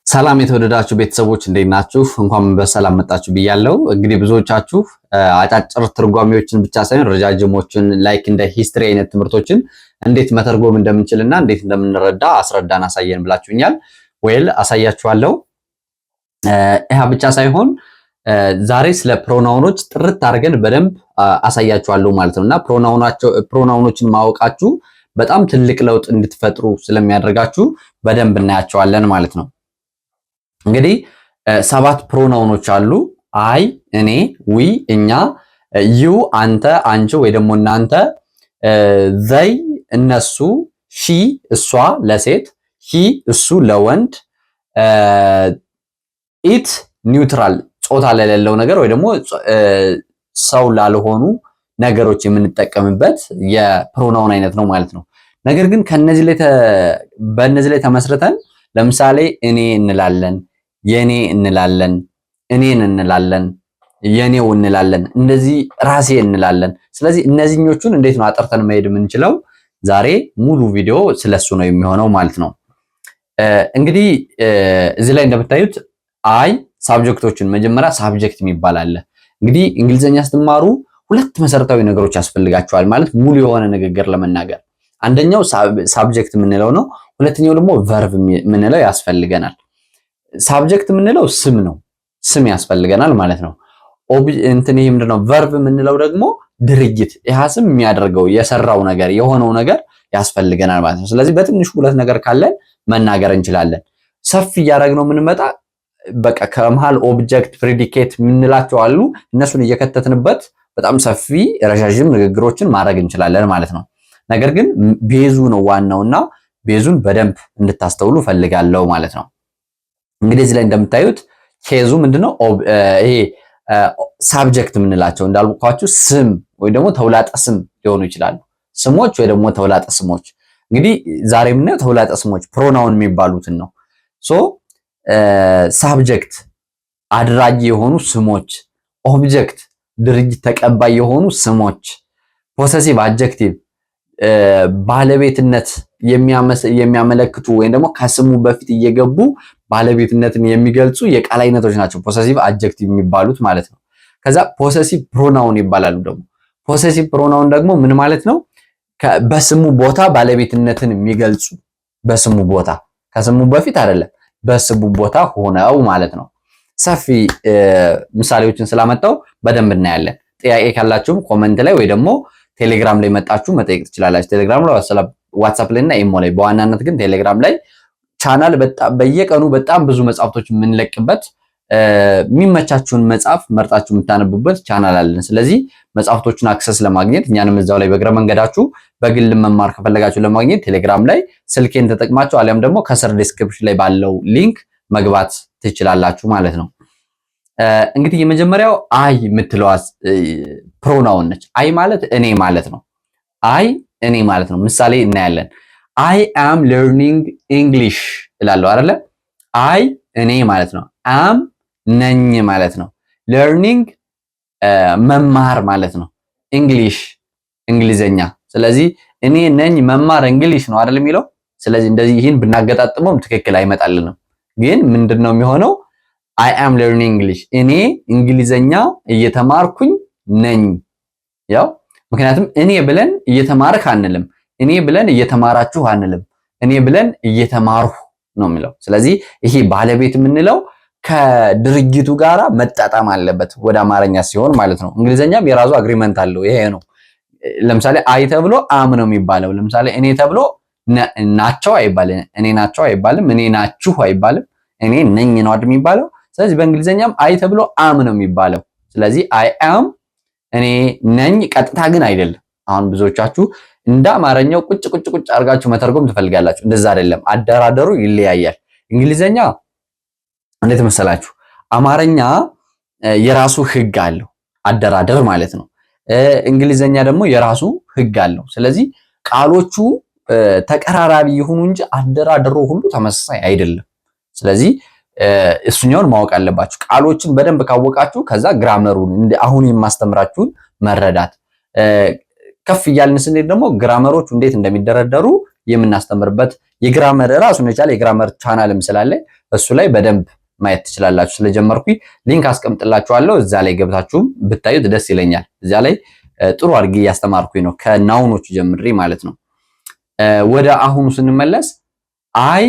ሰላም የተወደዳችሁ ቤተሰቦች እንዴት ናችሁ? እንኳን በሰላም መጣችሁ ብያለሁ። እንግዲህ ብዙዎቻችሁ አጫጭር ትርጓሜዎችን ብቻ ሳይሆን ረጃጅሞችን ላይክ እንደ ሂስትሪ አይነት ትምህርቶችን እንዴት መተርጎም እንደምንችልና እንዴት እንደምንረዳ አስረዳን አሳየን ብላችሁኛል። ወይል አሳያችኋለሁ። ይሄ ብቻ ሳይሆን ዛሬ ስለ ፕሮናውኖች ጥርት አድርገን በደንብ አሳያችኋለሁ ማለት ነውና ፕሮናውኖችን ማወቃችሁ በጣም ትልቅ ለውጥ እንድትፈጥሩ ስለሚያደርጋችሁ በደንብ እናያቸዋለን ማለት ነው። እንግዲህ 7 ፕሮናውኖች አሉ። አይ፣ እኔ፣ ዊ፣ እኛ፣ ዩ፣ አንተ፣ አንቺ ወይ ደግሞ እናንተ፣ ዘይ፣ እነሱ፣ ሺ፣ እሷ ለሴት፣ ሂ፣ እሱ ለወንድ፣ ኢት ኒውትራል ጾታ ለሌለው ነገር ወይ ደግሞ ሰው ላልሆኑ ነገሮች የምንጠቀምበት የፕሮናውን አይነት ነው ማለት ነው። ነገር ግን በእነዚህ ላይ ተመስርተን ለምሳሌ እኔ እንላለን፣ የኔ እንላለን፣ እኔን እንላለን፣ የኔው እንላለን፣ እንደዚህ ራሴ እንላለን። ስለዚህ እነዚህኞቹን እንዴት ነው አጥርተን መሄድ የምንችለው? ዛሬ ሙሉ ቪዲዮ ስለሱ ነው የሚሆነው ማለት ነው። እንግዲህ እዚህ ላይ እንደምታዩት አይ ሳብጀክቶችን መጀመሪያ ሳብጀክት የሚባል አለ። እንግዲህ እንግሊዘኛ ስትማሩ ሁለት መሰረታዊ ነገሮች ያስፈልጋቸዋል ማለት ሙሉ የሆነ ንግግር ለመናገር። አንደኛው ሳብጀክት የምንለው ነው። ሁለተኛው ደግሞ ቨርብ የምንለው ያስፈልገናል። ሳብጀክት የምንለው ስም ነው፣ ስም ያስፈልገናል ማለት ነው። ይሄ ምንድነው? ቨርብ የምንለው ደግሞ ድርጊት፣ ያ ስም የሚያደርገው የሰራው ነገር የሆነው ነገር ያስፈልገናል ማለት ነው። ስለዚህ በትንሹ ሁለት ነገር ካለን መናገር እንችላለን። ሰፊ እያደረግነው የምንመጣ በቃ ከመሃል ኦብጀክት ፕሪዲኬት የምንላቸው አሉ። እነሱን እየከተትንበት በጣም ሰፊ ረዣዥም ንግግሮችን ማድረግ እንችላለን ማለት ነው። ነገር ግን ቤዙ ነው ዋናውና ቤዙን በደንብ እንድታስተውሉ ፈልጋለሁ ማለት ነው። እንግዲህ እዚህ ላይ እንደምታዩት ኬዙ ምንድነው? ይሄ ሳብጀክት የምንላቸው እንዳልኳችሁ ስም ወይ ደግሞ ተውላጠ ስም ሊሆኑ ይችላሉ። ስሞች ወይ ደግሞ ተውላጠ ስሞች። እንግዲህ ዛሬ የምናየው ተውላጠ ስሞች ፕሮናውን የሚባሉትን ነው። ሳብጀክት አድራጊ የሆኑ ስሞች፣ ኦብጀክት ድርጊት ተቀባይ የሆኑ ስሞች፣ ፖሰሲቭ አድጀክቲቭ ባለቤትነት የሚያመለክቱ ወይም ደግሞ ከስሙ በፊት እየገቡ ባለቤትነትን የሚገልጹ የቃል አይነቶች ናቸው ፖሰሲቭ አድጀክቲቭ የሚባሉት ማለት ነው። ከዛ ፖሰሲቭ ፕሮናውን ይባላሉ። ደግሞ ፖሰሲቭ ፕሮናውን ደግሞ ምን ማለት ነው? በስሙ ቦታ ባለቤትነትን የሚገልጹ በስሙ ቦታ ከስሙ በፊት አይደለም፣ በስሙ ቦታ ሆነው ማለት ነው። ሰፊ ምሳሌዎችን ስላመጣው በደንብ እናያለን። ጥያቄ ካላችሁም ኮመንት ላይ ወይ ደግሞ ቴሌግራም ላይ መጣችሁ መጠየቅ ትችላላችሁ። ቴሌግራም ላይ፣ ዋትስአፕ ላይ እና ኢሞ ላይ። በዋናነት ግን ቴሌግራም ላይ ቻናል በየቀኑ በጣም ብዙ መጽሐፍቶች የምንለቅበት የሚመቻችሁን መጽሐፍ መርጣችሁ የምታነቡበት ቻናል አለን። ስለዚህ መጽሐፍቶቹን አክሰስ ለማግኘት እኛንም እዛው ላይ በእግረ መንገዳችሁ በግል መማር ከፈለጋችሁ ለማግኘት ቴሌግራም ላይ ስልኬን ተጠቅማችሁ አሊያም ደግሞ ከስር ዲስክሪፕሽን ላይ ባለው ሊንክ መግባት ትችላላችሁ ማለት ነው። እንግዲህ የመጀመሪያው አይ የምትለዋ ፕሮናውን ነች። አይ ማለት እኔ ማለት ነው። አይ እኔ ማለት ነው። ምሳሌ እናያለን። አይ አም ለርኒንግ ኢንግሊሽ እላለሁ አይደለ? አይ እኔ ማለት ነው። አም ነኝ ማለት ነው። ለርኒንግ መማር ማለት ነው። እንግሊሽ እንግሊዘኛ። ስለዚህ እኔ ነኝ መማር እንግሊሽ ነው አይደል የሚለው። ስለዚህ እንደዚህ ይህን ብናገጣጥመውም ትክክል አይመጣልንም። ግን ምንድነው የሚሆነው? አይ አም ለርኒንግ እንግሊሽ እኔ እንግሊዘኛ እየተማርኩኝ ነኝ። ያው ምክንያቱም እኔ ብለን እየተማርክ አንልም፣ እኔ ብለን እየተማራችሁ አንልም፣ እኔ ብለን እየተማርሁ ነው የሚለው። ስለዚህ ይሄ ባለቤት የምንለው ከድርጊቱ ጋራ መጣጣም አለበት ወደ አማርኛ ሲሆን ማለት ነው። እንግሊዘኛም የራሱ አግሪመንት አለው። ይሄ ነው። ለምሳሌ አይ ተብሎ አም ነው የሚባለው። ለምሳሌ እኔ ተብሎ ናቸው አይባልም፣ እኔ ናቸው አይባልም፣ እኔ ናችሁ አይባልም፣ እኔ ነኝ ነው አይደል የሚባለው። ስለዚህ በእንግሊዘኛም አይ ተብሎ አም ነው የሚባለው። ስለዚህ አይ አም እኔ ነኝ፣ ቀጥታ ግን አይደለም። አሁን ብዙዎቻችሁ እንደ አማርኛው ቁጭ አድርጋችሁ መተርጎም ትፈልጋላችሁ። እንደዛ አይደለም፣ አደራደሩ ይለያያል። እንግሊዘኛ እንዴት መሰላችሁ? አማርኛ የራሱ ህግ አለው፣ አደራደር ማለት ነው። እንግሊዘኛ ደግሞ የራሱ ህግ አለው። ስለዚህ ቃሎቹ ተቀራራቢ ይሁኑ እንጂ አደራደሩ ሁሉ ተመሳሳይ አይደለም። ስለዚህ እሱኛውን ማወቅ አለባችሁ። ቃሎችን በደንብ ካወቃችሁ ከዛ ግራመሩን አሁን የማስተምራችሁን መረዳት ከፍ እያልን ስንሄድ ደግሞ ግራመሮቹ እንዴት እንደሚደረደሩ የምናስተምርበት የግራመር ራሱን የቻለ የግራመር ቻናልም ስላለ እሱ ላይ በደንብ ማየት ትችላላችሁ። ስለጀመርኩኝ ሊንክ አስቀምጥላችኋለሁ። እዛ ላይ ገብታችሁም ብታዩት ደስ ይለኛል። እዛ ላይ ጥሩ አድርጌ እያስተማርኩኝ ነው ከናውኖቹ ጀምሬ ማለት ነው። ወደ አሁኑ ስንመለስ አይ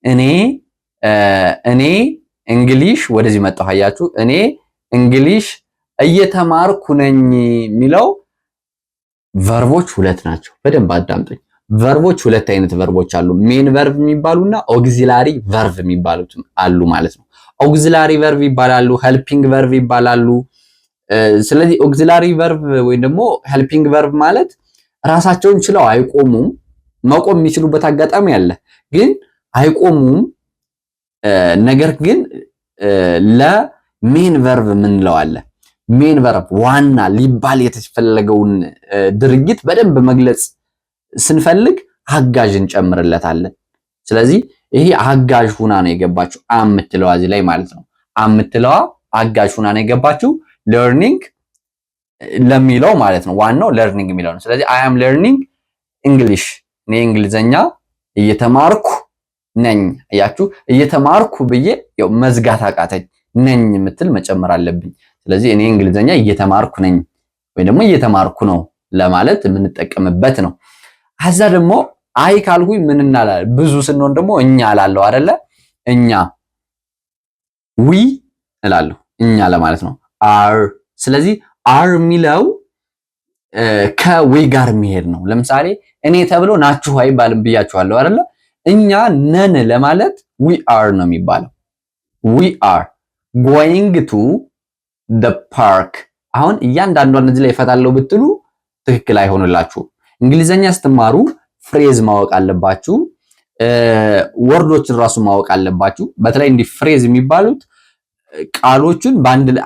እኔ እንግሊሽ ወደዚህ መጣሁ። አያችሁ እኔ እንግሊሽ እየተማርኩ ነኝ የሚለው ቨርቦች ሁለት ናቸው። በደንብ አዳምጡኝ። ቨርቦች ሁለት አይነት ቨርቦች አሉ። ሜን ቨርብ የሚባሉና ኦግዚላሪ ቨርብ የሚባሉት አሉ ማለት ነው። ኦግዚላሪ ቨርብ ይባላሉ፣ ሄልፒንግ ቨርብ ይባላሉ። ስለዚህ ኦግዚላሪ ቨርብ ወይም ደግሞ ሄልፒንግ ቨርብ ማለት ራሳቸውን ችለው አይቆሙም። መቆም የሚችሉበት አጋጣሚ አለ፣ ግን አይቆሙም። ነገር ግን ለሜን ቨርብ የምንለው አለ። ሜን ቨርብ ዋና ሊባል የተፈለገውን ድርጊት በደንብ መግለጽ ስንፈልግ አጋዥ እንጨምርለታለን። ስለዚህ ይሄ አጋዥ ሁና ነው የገባችው አምትለዋ እዚህ ላይ ማለት ነው። አምትለዋ አጋዥ ሁና ነው የገባችው ለርኒንግ ለሚለው ማለት ነው። ዋናው ለርኒንግ የሚለው ነው። ስለዚህ አይ አም ለርኒንግ እንግሊሽ፣ እኔ እንግሊዘኛ እየተማርኩ ነኝ። አያችሁ እየተማርኩ ብዬ ያው መዝጋት አቃተኝ። ነኝ የምትል መጨመር አለብኝ። ስለዚህ እኔ እንግሊዘኛ እየተማርኩ ነኝ ወይ ደግሞ እየተማርኩ ነው ለማለት የምንጠቀምበት ነው። አዛ ደግሞ አይ ካልኩኝ ምን እናላለን? ብዙ ስንሆን ደግሞ እኛ እላለሁ አይደለ? እኛ ዊ እላለሁ እኛ ለማለት ነው። አር ስለዚህ አር የሚለው ከዊ ጋር የሚሄድ ነው። ለምሳሌ እኔ ተብሎ ናችሁ አይባልም ብያችኋለሁ አይደለ? እኛ ነን ለማለት ዊ አር ነው የሚባለው። ዊ አር ጎይንግ ቱ the park። አሁን እያንዳንዷን እዚህ ላይ እፈታለሁ ብትሉ ትክክል አይሆንላችሁም። እንግሊዘኛ ስትማሩ ፍሬዝ ማወቅ አለባችሁ። ወርዶችን ራሱ ማወቅ አለባችሁ። በተለይ እንዲህ ፍሬዝ የሚባሉት ቃሎችን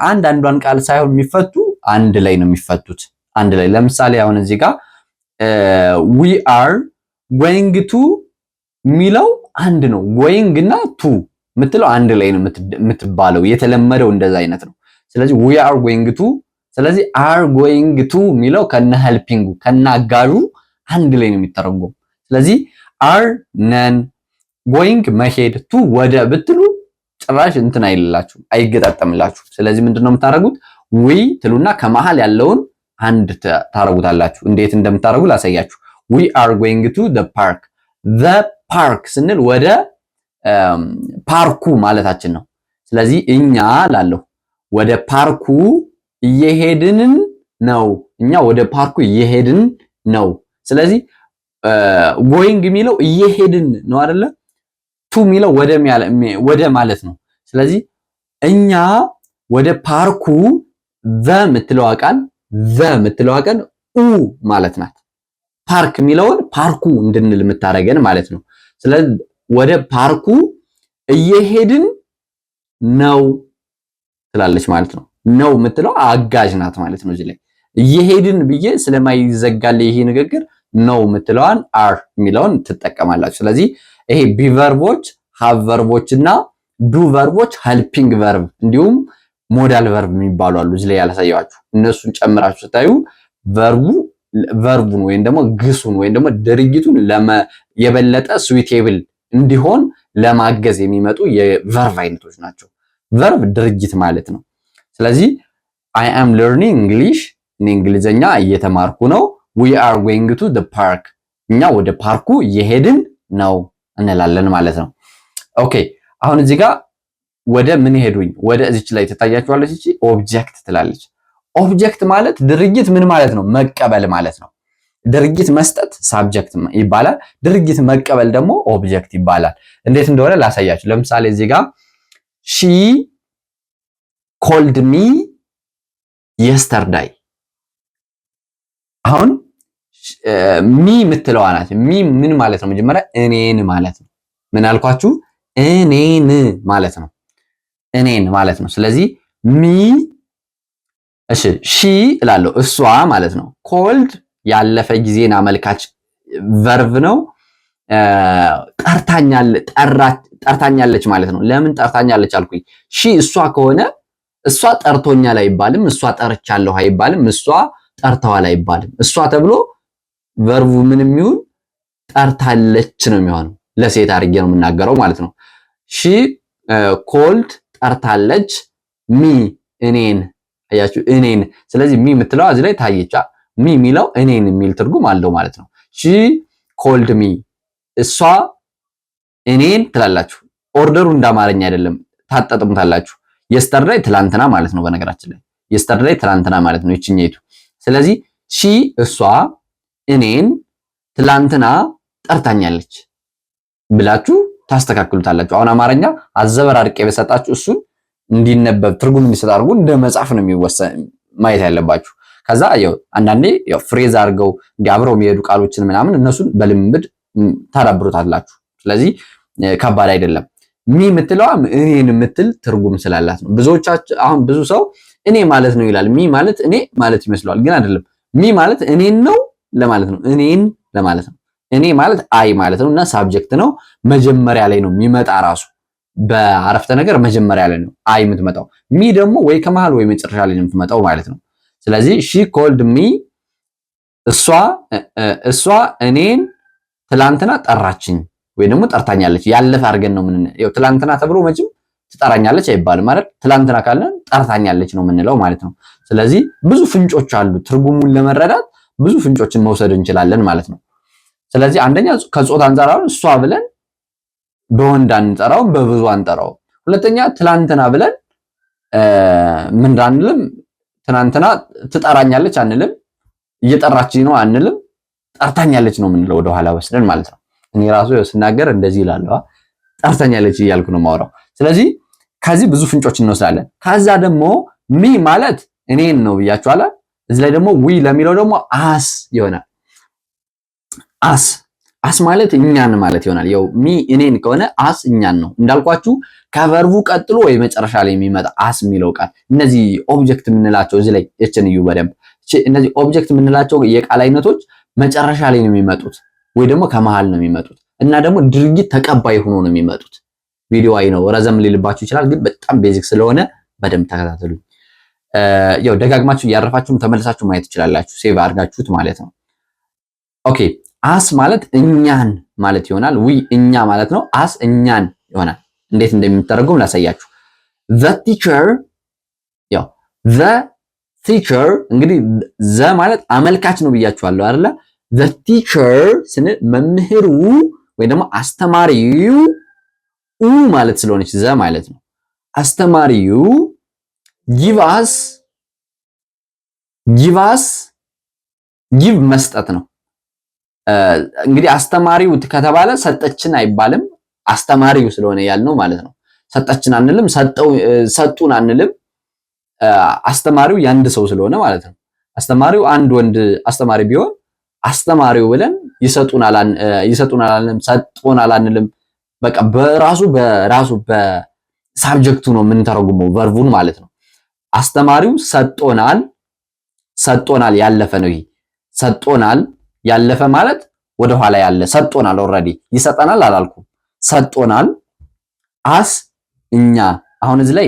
አንዷን ቃል ሳይሆን የሚፈቱ አንድ ላይ ነው የሚፈቱት። አንድ ላይ ለምሳሌ አሁን እዚህ ጋር we are going to የሚለው አንድ ነው። going እና to የምትለው አንድ ላይ ነው የምትባለው። የተለመደው እንደዛ አይነት ነው። ስለዚህ we are going to ስለዚህ are going to የሚለው ከነ ሄልፒንጉ ከነ አጋዡ አንድ ላይ ነው የሚተረጎም። ስለዚህ are ነን፣ going መሄድ፣ to ወደ ብትሉ ጭራሽ እንትን አይልላችሁ አይገጣጠምላችሁ። ስለዚህ ምንድነው የምታረጉት? we ትሉና ከመሃል ያለውን አንድ ታረጉታላችሁ። እንዴት እንደምታረጉ ላሳያችሁ። we are going to the park። the park ስንል ወደ ፓርኩ ማለታችን ነው። ስለዚህ እኛ ላለሁ ወደ ፓርኩ እየሄድን ነው። እኛ ወደ ፓርኩ እየሄድን ነው። ስለዚህ ጎይንግ የሚለው እየሄድን ነው አይደለ? ቱ የሚለው ወደ ማለት ነው። ስለዚህ እኛ ወደ ፓርኩ የምትለዋ ቃል ኡ ማለት ናት። ፓርክ የሚለውን ፓርኩ እንድንል የምታረገን ማለት ነው። ስለዚህ ወደ ፓርኩ እየሄድን ነው ትላለች ማለት ነው። ነው የምትለው አጋዥ ናት ማለት ነው። እዚህ ላይ እየሄድን ብዬ ስለማይዘጋል ይሄ ንግግር ነው የምትለዋን አር የሚለውን ትጠቀማላችሁ። ስለዚህ ይሄ ቢ ቨርቦች፣ ሃቭ ቨርቦች እና ዱ ቨርቦች ሄልፒንግ ቨርብ እንዲሁም ሞዳል ቨርብ የሚባሉ አሉ። እዚህ ላይ ያላሳያችሁ እነሱን ጨምራችሁ ስታዩ ቨርቡን ወይም ደግሞ ግሱን ወይም ደግሞ ድርጊቱን የበለጠ ስዊቴብል እንዲሆን ለማገዝ የሚመጡ የቨርብ አይነቶች ናቸው። ቨርብ ድርጊት ማለት ነው። ስለዚህ I am learning English እኔ እንግሊዘኛ እየተማርኩ ነው። we are going to the park እኛ ወደ ፓርኩ እየሄድን ነው እንላለን ማለት ነው። ኦኬ አሁን እዚህ ጋር ወደ ምን ሄዱኝ? ወደ እዚች ላይ ትታያችኋለች። እቺ ኦብጀክት ትላለች። ኦብጀክት ማለት ድርጊት ምን ማለት ነው? መቀበል ማለት ነው። ድርጊት መስጠት ሳብጀክት ይባላል። ድርጊት መቀበል ደግሞ ኦብጀክት ይባላል። እንዴት እንደሆነ ላሳያችሁ። ለምሳሌ እዚህ ጋር she called me yesterday። አሁን ሚ የምትለዋ ናት። ሚ ምን ማለት ነው? መጀመሪያ እኔን ማለት ነው። ምን አልኳችሁ? እኔን ማለት ነው። እኔን ማለት ነው። ስለዚህ ሚ እሺ ሺ እላለሁ እሷ ማለት ነው። ኮልድ ያለፈ ጊዜን አመልካች ቨርብ ነው። ጠርታኛለች ማለት ነው። ለምን ጠርታኛለች አልኩኝ? ሺ እሷ ከሆነ እሷ ጠርቶኛል አይባልም። እሷ ጠርቻለሁ አይባልም። እሷ ጠርተዋል አይባልም። እሷ ተብሎ ቨርቡ ምንም ይሁን ጠርታለች ነው የሚሆነው። ለሴት አድርጌ ነው የምናገረው ማለት ነው። ሺ ኮልድ ጠርታለች ሚ እኔን። አያችሁ እኔን። ስለዚህ ሚ የምትለው እዚህ ላይ ታየቻ። ሚ የሚለው እኔን የሚል ትርጉም አለው ማለት ነው። ሺ ኮልድ ሚ እሷ እኔን ትላላችሁ። ኦርደሩ እንዳማረኛ አይደለም፣ ታጣጥሙታላችሁ። የስተርዳይ ትላንትና ማለት ነው። በነገራችን ላይ የስተርዳይ ትላንትና ማለት ነው ይችኛይቱ። ስለዚህ ሺ እሷ እኔን ትላንትና ጠርታኛለች ብላችሁ ታስተካክሉታላችሁ። አሁን አማርኛ አዘበራርቄ በሰጣችሁ እሱን እንዲነበብ ትርጉም እንዲሰጥ አድርጉ እንደ መጽሐፍ ነው ማየት ያለባችሁ። ከዛ ያው አንዳንዴ ያው ፍሬዝ አድርገው አብረው የሚሄዱ ቃሎችን ምናምን እነሱን በልምምድ ታዳብሩታላችሁ። ስለዚህ ከባድ አይደለም። ሚ የምትለዋ እኔን የምትል ትርጉም ስላላት ነው። ብዙዎቻችሁ አሁን ብዙ ሰው እኔ ማለት ነው ይላል። ሚ ማለት እኔ ማለት ይመስለዋል፣ ግን አይደለም። ሚ ማለት እኔን ነው ለማለት ነው። እኔን ለማለት ነው። እኔ ማለት አይ ማለት ነው እና ሳብጀክት ነው። መጀመሪያ ላይ ነው የሚመጣ ራሱ በአረፍተ ነገር መጀመሪያ ላይ ነው አይ የምትመጣው። ሚ ደግሞ ወይ ከመሃል ወይ መጨረሻ ላይ ነው የምትመጣው ማለት ነው። ስለዚህ ሺ ኮልድ ሚ እሷ እኔን ትላንትና ጠራችኝ ወይ ደግሞ ጠርታኛለች። ያለፈ አድርገን ነው ምን ያው ትላንትና ተብሎ መቼም ትጠራኛለች አይባልም ማለት ትላንትና ካለን ጠርታኛለች ነው የምንለው ማለት ነው። ስለዚህ ብዙ ፍንጮች አሉ። ትርጉሙን ለመረዳት ብዙ ፍንጮችን መውሰድ እንችላለን ማለት ነው። ስለዚህ አንደኛ ከጾታ አንፃር አሁን እሷ ብለን በወንድ አንጠራውም፣ በብዙ አንጠራውም። ሁለተኛ ትላንትና ብለን ምን አንልም፣ ትናንትና ትጠራኛለች አንልም፣ እየጠራችኝ ነው አንልም፣ ጠርታኛለች ነው የምንለው ወደኋላ ወስደን ማለት ነው። እኔ ራሱ ስናገር እንደዚህ ይላለሁ፣ ጠርታኛለች እያልኩ ነው የማወራው። ስለዚህ ከዚህ ብዙ ፍንጮች እንወስዳለን። ከዛ ደግሞ ሚ ማለት እኔን ነው ብያችኋል። እዚህ ላይ ደግሞ ዊ ለሚለው ደግሞ አስ ይሆናል። አስ ማለት እኛን ማለት ይሆናል። ያው ሚ እኔን ከሆነ አስ እኛን ነው እንዳልኳችሁ። ከቨርቡ ቀጥሎ ወይ መጨረሻ ላይ የሚመጣ አስ የሚለው ቃል እነዚህ ኦብጀክት የምንላቸው እዚህ ላይ እችን እዩ በደንብ። እነዚህ ኦብጀክት የምንላቸው የቃል አይነቶች መጨረሻ ላይ ነው የሚመጡት ወይ ደግሞ ከመሃል ነው የሚመጡት እና ደግሞ ድርጊት ተቀባይ ሆኖ ነው የሚመጡት። ቪዲዮ አይ ነው ረዘም ሊልባችሁ ይችላል፣ ግን በጣም ቤዚክ ስለሆነ በደንብ ተከታተሉኝ። ያው ደጋግማችሁ እያረፋችሁም ተመልሳችሁ ማየት ትችላላችሁ፣ ሴቭ አድርጋችሁት ማለት ነው። ኦኬ አስ ማለት እኛን ማለት ይሆናል። ዊ እኛ ማለት ነው። አስ እኛን ይሆናል። እንዴት እንደሚተረጎም ላሳያችሁ። the teacher ያው the teacher እንግዲህ ዘ ማለት አመልካች ነው ብያችኋለሁ አይደለ? the teacher ስንል መምህሩ ወይ ደግሞ አስተማሪው ማለት ስለሆነች ዘ ማለት ነው። አስተማሪው give መስጠት ነው። እንግዲህ አስተማሪው ከተባለ ሰጠችን አይባልም። አስተማሪው ስለሆነ ያልነው ማለት ነው። ሰጠችን አንልም፣ ሰጡን አንልም። አስተማሪው ያንድ ሰው ስለሆነ ማለት ነው። አስተማሪው አንድ ወንድ አስተማሪ ቢሆን አስተማሪው ብለን ይሰጡናል አንልም፣ ሰጡናል አንልም። በቃ በራሱ በሳብጀክቱ ነው የምንተረጉመው ቨርቡን ማለት ነው። አስተማሪው ሰጦናል ያለፈ ነው። ይሄ ሰጦናል ያለፈ ማለት ወደ ኋላ ያለ ሰጦናል። ኦልሬዲ ይሰጠናል አላልኩም፣ ሰጦናል። አስ እኛ አሁን እዚህ ላይ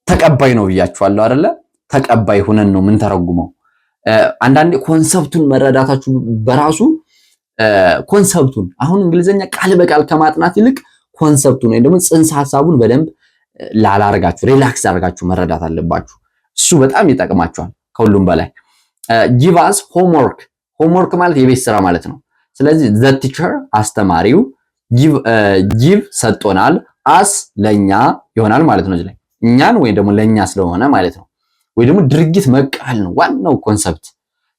ተቀባይ ነው ብያችኋለሁ አይደለ? ተቀባይ ሆነን ነው ምን ተረጉመው። አንዳንዴ ኮንሰፕቱን መረዳታችሁ በራሱ ኮንሰፕቱን አሁን እንግሊዘኛ ቃል በቃል ከማጥናት ይልቅ ኮንሰፕቱን ወይ ደግሞ ጽንሰ ሐሳቡን በደንብ ላላርጋችሁ ሪላክስ አድርጋችሁ መረዳት አለባችሁ። እሱ በጣም ይጠቅማችኋል ከሁሉም በላይ። ጊቭ አስ ሆምወርክ ማለት የቤት ስራ ማለት ነው። ስለዚህ ዘ ቲቸር አስተማሪው፣ ጊቭ ሰጦናል፣ አስ ለኛ ይሆናል ማለት ነው። እዚህ ላይ እኛን ወይ ደግሞ ለኛ ስለሆነ ማለት ነው። ወይ ደግሞ ድርጊት መቀበል ነው ዋናው ኮንሰፕት።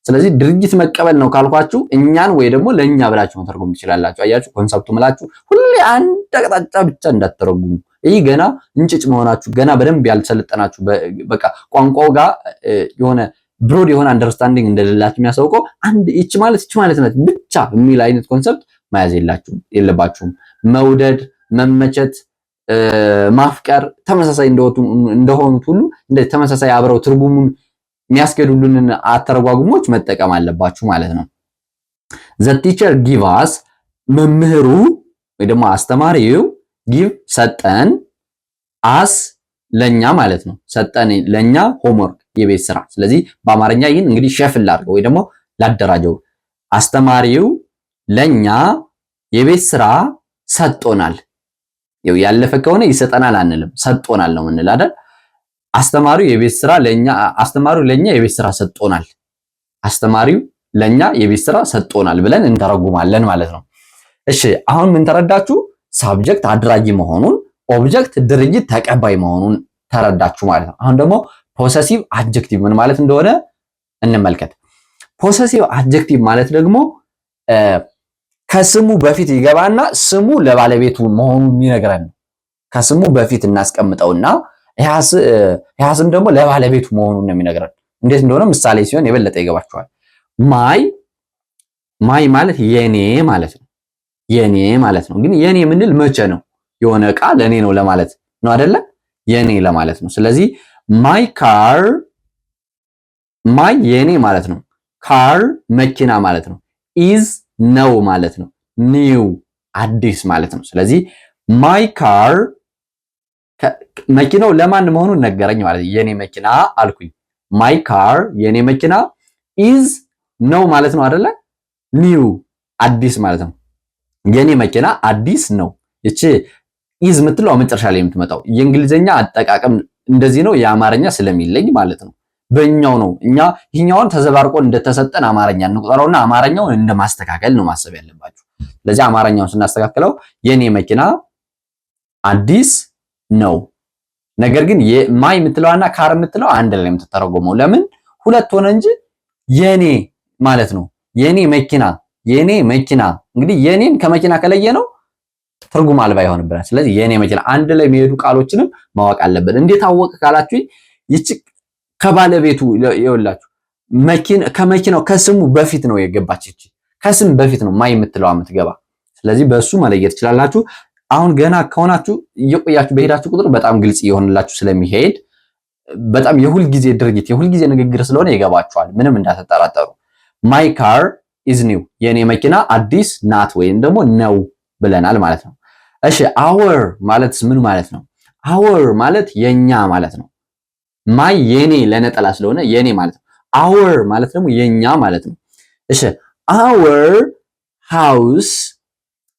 ስለዚህ ድርጊት መቀበል ነው ካልኳችሁ እኛን ወይ ደግሞ ለኛ ብላችሁ መተርጎም ትችላላችሁ። አያችሁ ኮንሰፕቱ ምላችሁ ሁሌ አንድ አቅጣጫ ብቻ እንዳትተረጉሙ። ይህ ገና እንጭጭ መሆናችሁ ገና በደንብ ያልሰለጠናችሁ በቃ ቋንቋው ጋር የሆነ ብሮድ የሆነ አንደርስታንዲንግ እንደሌላችሁ የሚያሳውቀው አንድ ይች ማለት ናት ብቻ የሚል አይነት ኮንሰፕት መያዝ የለባችሁም። መውደድ፣ መመቸት፣ ማፍቀር ተመሳሳይ እንደሆኑት ሁሉ እንደ ተመሳሳይ አብረው ትርጉሙን የሚያስገዱልንን አተረጓጉሞች መጠቀም አለባችሁ ማለት ነው። the teacher give us መምህሩ ወይ ደግሞ አስተማሪው give ሰጠን፣ አስ ለኛ ማለት ነው። ሰጠን ለኛ ሆምወርክ የቤት ስራ። ስለዚህ በአማርኛ ይህን እንግዲህ ሸፍል ላድርገው ወይ ደግሞ ላደራጀው። አስተማሪው ለኛ የቤት ስራ ሰጥቶናል። ያለፈ ከሆነ ይሰጠናል አንልም፣ ሰጥቶናል ነው የምንል አይደል? አስተማሪው ለኛ የቤት ስራ ሰጥቶናል። አስተማሪው ለኛ የቤት ስራ ሰጥቶናል ብለን እንተረጉማለን ማለት ነው። እሺ አሁን ምን ተረዳችሁ? ሳብጀክት አድራጊ መሆኑን፣ ኦብጀክት ድርጊት ተቀባይ መሆኑን ተረዳችሁ ማለት ነው። አሁን ደግሞ ፖሰሲቭ አድጀክቲቭ ምን ማለት እንደሆነ እንመልከት። ፖሰሲቭ አድጀክቲቭ ማለት ደግሞ ከስሙ በፊት ይገባና ስሙ ለባለቤቱ መሆኑን የሚነግረን ነው። ከስሙ በፊት እናስቀምጠውና ያ ስም ደግሞ ለባለቤቱ መሆኑን ነው የሚነግረን። እንዴት እንደሆነ ምሳሌ ሲሆን የበለጠ ይገባችኋል። ማይ ማለት የኔ ማለት ነው። የኔ ማለት ነው። ግን የኔ ምንል መቼ ነው? የሆነ ዕቃ ለኔ ነው ለማለት ነው አይደለ? የኔ ለማለት ነው። ስለዚህ ማይ የኔ ማለት ነው። ካር መኪና ማለት ነው። ኢዝ ነው ማለት ነው። ኒው አዲስ ማለት ነው። ስለዚህ ማይ ካር መኪናው ለማን መሆኑን ነገረኝ ማለት ነው። የኔ መኪና አልኩኝ። ማይ ካር የኔ መኪና ኢዝ ነው ማለት ነው አይደለ? ኒው አዲስ ማለት ነው። የኔ መኪና አዲስ ነው። እቺ ኢዝ የምትለው መጨረሻ ላይ የምትመጣው የእንግሊዘኛ አጠቃቀም እንደዚህ ነው። የአማርኛ ስለሚለይ ማለት ነው። በእኛው ነው እኛ ይህኛውን ተዘባርቆ እንደተሰጠን አማርኛ እንቁጠረውና አማርኛውን እንደማስተካከል ነው ማሰብ ያለባችሁ። ስለዚህ አማርኛውን ስናስተካክለው የኔ መኪና አዲስ ነው። ነገር ግን ማይ የምትለውና ካር የምትለው አንድ ላይ የምትተረጎመው ለምን ሁለት ሆነ እንጂ የኔ ማለት ነው። የኔ መኪና እንግዲህ የኔን ከመኪና ከለየ ነው ትርጉም አልባ ይሆንብናል። ስለዚህ የኔ መኪና አንድ ላይ የሚሄዱ ቃሎችንም ማወቅ አለብን። እንዴት አወቅ ካላችሁ ይቺ ከባለቤቱ ይኸውላችሁ ከመኪናው ከስሙ በፊት ነው የገባች። ይቺ ከስም በፊት ነው ማይ የምትለው የምትገባ። ስለዚህ በሱ መለየት ትችላላችሁ። አሁን ገና ከሆናችሁ እየቆያችሁ በሄዳችሁ ቁጥር በጣም ግልጽ እየሆነላችሁ ስለሚሄድ በጣም የሁል ጊዜ ድርጊት የሁል ጊዜ ንግግር ስለሆነ ይገባችኋል። ምንም እንዳትጠራጠሩ። ማይ ካር ኢዝ ኒው የኔ መኪና አዲስ ናት ወይም ደግሞ ነው ብለናል ማለት ነው። እሺ አወር ማለትስ ምን ማለት ነው? አወር ማለት የኛ ማለት ነው። ማይ የኔ ለነጠላ ስለሆነ የኔ ማለት ነው። አወር ማለት ደግሞ የኛ ማለት ነው። እሺ አወር ሃውስ